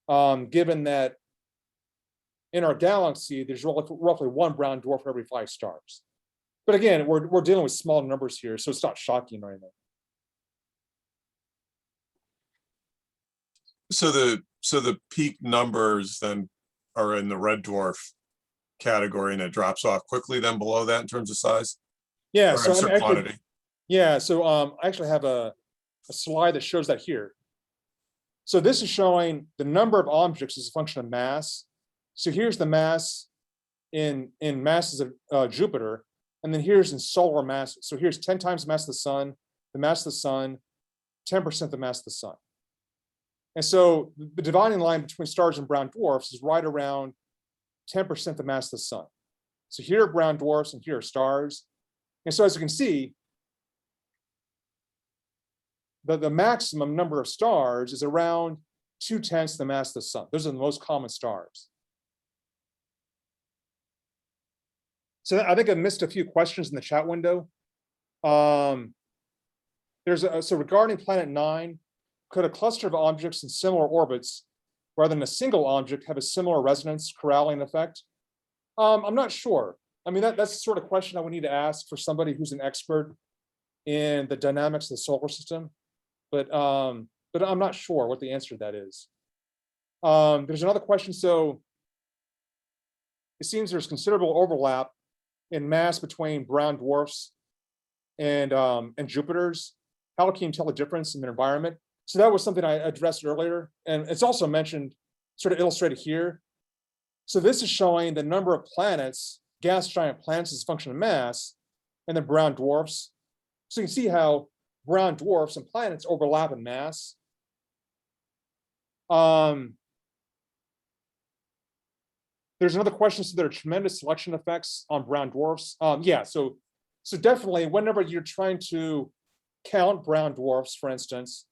given that in our galaxy, there's roughly 1 brown dwarf for every 5 stars. But again, we're dealing with small numbers here, so it's not shocking or anything. So the peak numbers then are in the red dwarf category, and it drops off quickly then below that in terms of size? Yeah, Or so I'm sorry, actually, quantity. yeah, so I actually have a slide that shows that here. So this is showing the number of objects as a function of mass. So here's the mass in masses of Jupiter, and then here's in solar masses. So here's 10 times the mass of the mass of the sun, 10% the mass of the sun. And so the dividing line between stars and brown dwarfs is right around 10% the mass of the sun. So here are brown dwarfs and here are stars. And so as you can see, the maximum number of stars is around 2/10 the mass of the sun. Those are the most common stars. So I think I missed a few questions in the chat window. So regarding planet 9, could a cluster of objects in similar orbits, rather than a single object, have a similar resonance corralling effect? I'm not sure. I mean, that's the sort of question I would need to ask for somebody who's an expert in the dynamics of the solar system. But I'm not sure what the answer to that is. There's another question. So it seems there's considerable overlap in mass between brown dwarfs and Jupiters. How can you tell the difference in their environment? So that was something I addressed earlier, and it's also mentioned, sort of illustrated here. So this is showing the number of planets, gas giant planets as a function of mass, and then brown dwarfs. So you can see how brown dwarfs and planets overlap in mass. There's another question. So there are tremendous selection effects on brown dwarfs. Yeah, so definitely whenever you're trying to count brown dwarfs, for instance,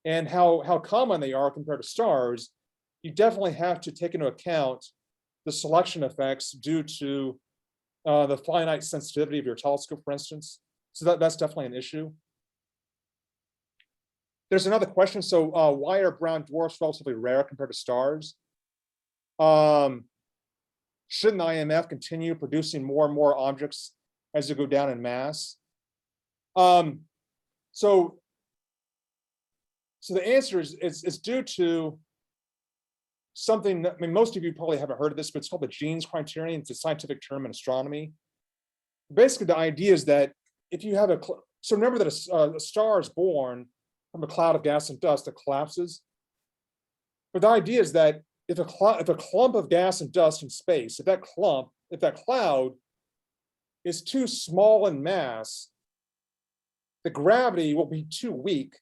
and how common they are compared to stars, you definitely have to take into account the selection effects due to the finite sensitivity of your telescope, for instance. So that's definitely an issue. There's another question. So why are brown dwarfs relatively rare compared to stars? Shouldn't IMF continue producing more and more objects as they go down in mass? So the answer is it's due to something that, I mean, most of you probably haven't heard of this, but it's called the Jeans criterion. It's a scientific term in astronomy. Basically, the idea is that if you have so remember that a star is born from a cloud of gas and dust that collapses. But the idea is that if a clump of gas and dust in space, if that cloud is too small in mass, the gravity will be too weak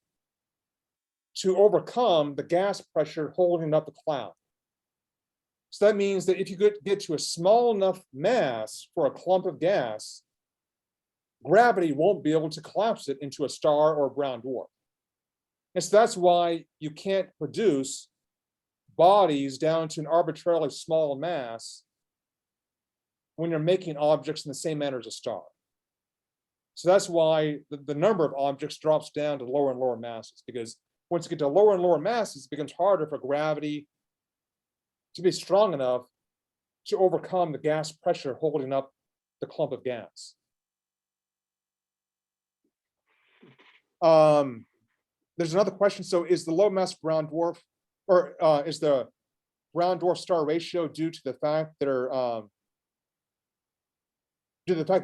to overcome the gas pressure holding up the cloud. So that means that if you get to a small enough mass for a clump of gas, gravity won't be able to collapse it into a star or a brown dwarf. And so that's why you can't produce bodies down to an arbitrarily small mass when you're making objects in the same manner as a star. So that's why the number of objects drops down to lower and lower masses, because once you get to lower and lower masses, it becomes harder for gravity to be strong enough to overcome the gas pressure holding up the clump of gas. There's another question. So is the low mass brown dwarf, or is the brown dwarf star ratio due to the fact that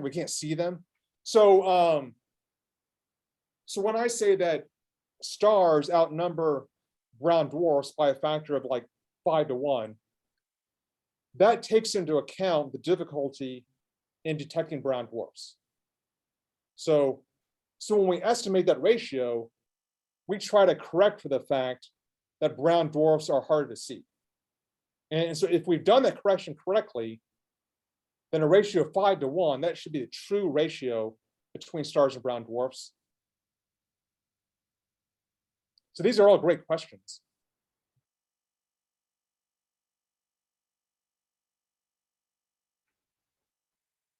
we can't see them? So when I say that stars outnumber brown dwarfs by a factor of like 5 to 1, that takes into account the difficulty in detecting brown dwarfs. So when we estimate that ratio, we try to correct for the fact that brown dwarfs are harder to see. And so if we've done that correction correctly, then a ratio of 5 to 1, that should be the true ratio between stars and brown dwarfs. So these are all great questions.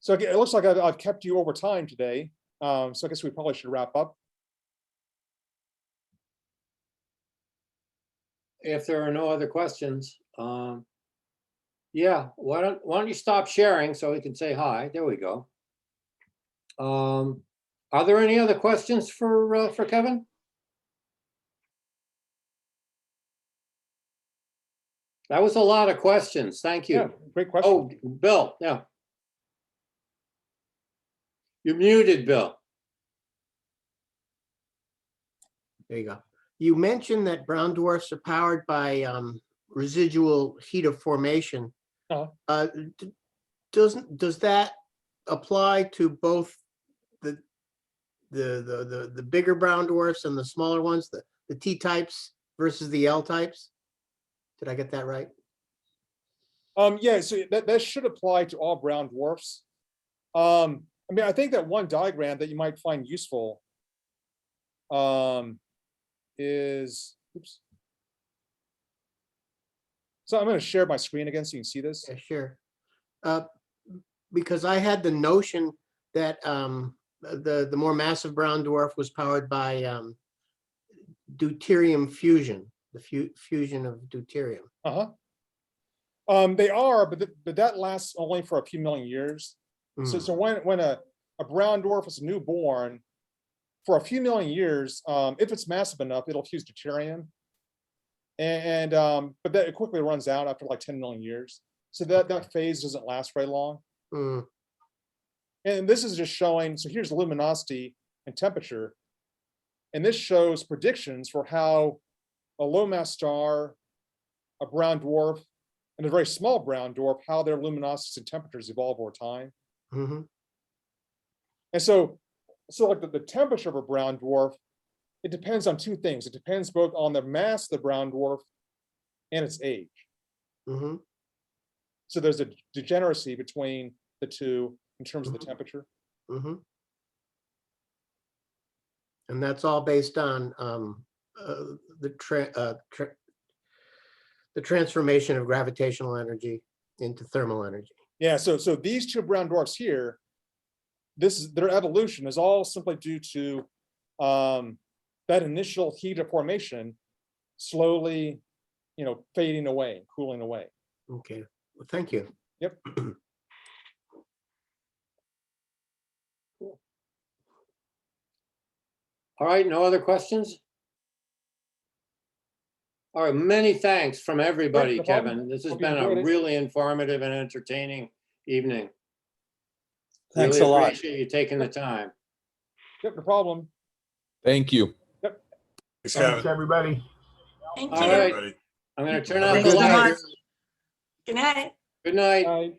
So it looks like I've kept you over time today. So I guess we probably should wrap up. If there are no other questions, yeah, why don't you stop sharing so we can say hi? There we go. Are there any other questions for Kevin? That was a lot of questions. Thank Yeah, you. great question. Oh, Bill, yeah. You're muted, Bill. There you go. You mentioned that brown dwarfs are powered by residual heat of formation. Uh-huh. Does that apply to both the bigger brown dwarfs and the smaller ones, the T types versus the L types? Did I get that right? Yeah, so that should apply to all brown dwarfs. I mean, I think that one diagram that you might find useful is, oops. So I'm going to share my screen again so you can see this. Yeah, sure. Because I had the notion that the more massive brown dwarf was powered by deuterium fusion, the fusion of deuterium. Uh-huh. They are, but that lasts only for a few million years. So when a brown dwarf is newborn, for a few million years, if it's massive enough, it'll fuse deuterium. And but that it quickly runs out after like 10 million years. So that phase doesn't last very long. And this is just showing, so here's luminosity and temperature. And this shows predictions for how a low mass star, a brown dwarf, and a very small brown dwarf, how their luminosities and temperatures evolve over time. And so like the temperature of a brown dwarf, it depends on two things. It depends both on the mass of the brown dwarf and its age. So there's a degeneracy between the two in terms of the temperature. And that's all based on the transformation of gravitational energy into thermal energy. Yeah, so these two brown dwarfs here, their evolution is all simply due to that initial heat of formation slowly, fading away, cooling away. Okay, well, thank you. Yep. All right, no other questions? All right, many thanks from everybody, no problem. Kevin. This has Hope you been a enjoyed it. really informative and entertaining evening. Thanks Really a lot. appreciate you taking the time. Yep, no problem. Thank you. Yep. Thanks, Thanks, Kevin. everybody. Thank All you. right. Everybody. I'm going to turn out Have a the good light. night. Good night. Good night. Bye.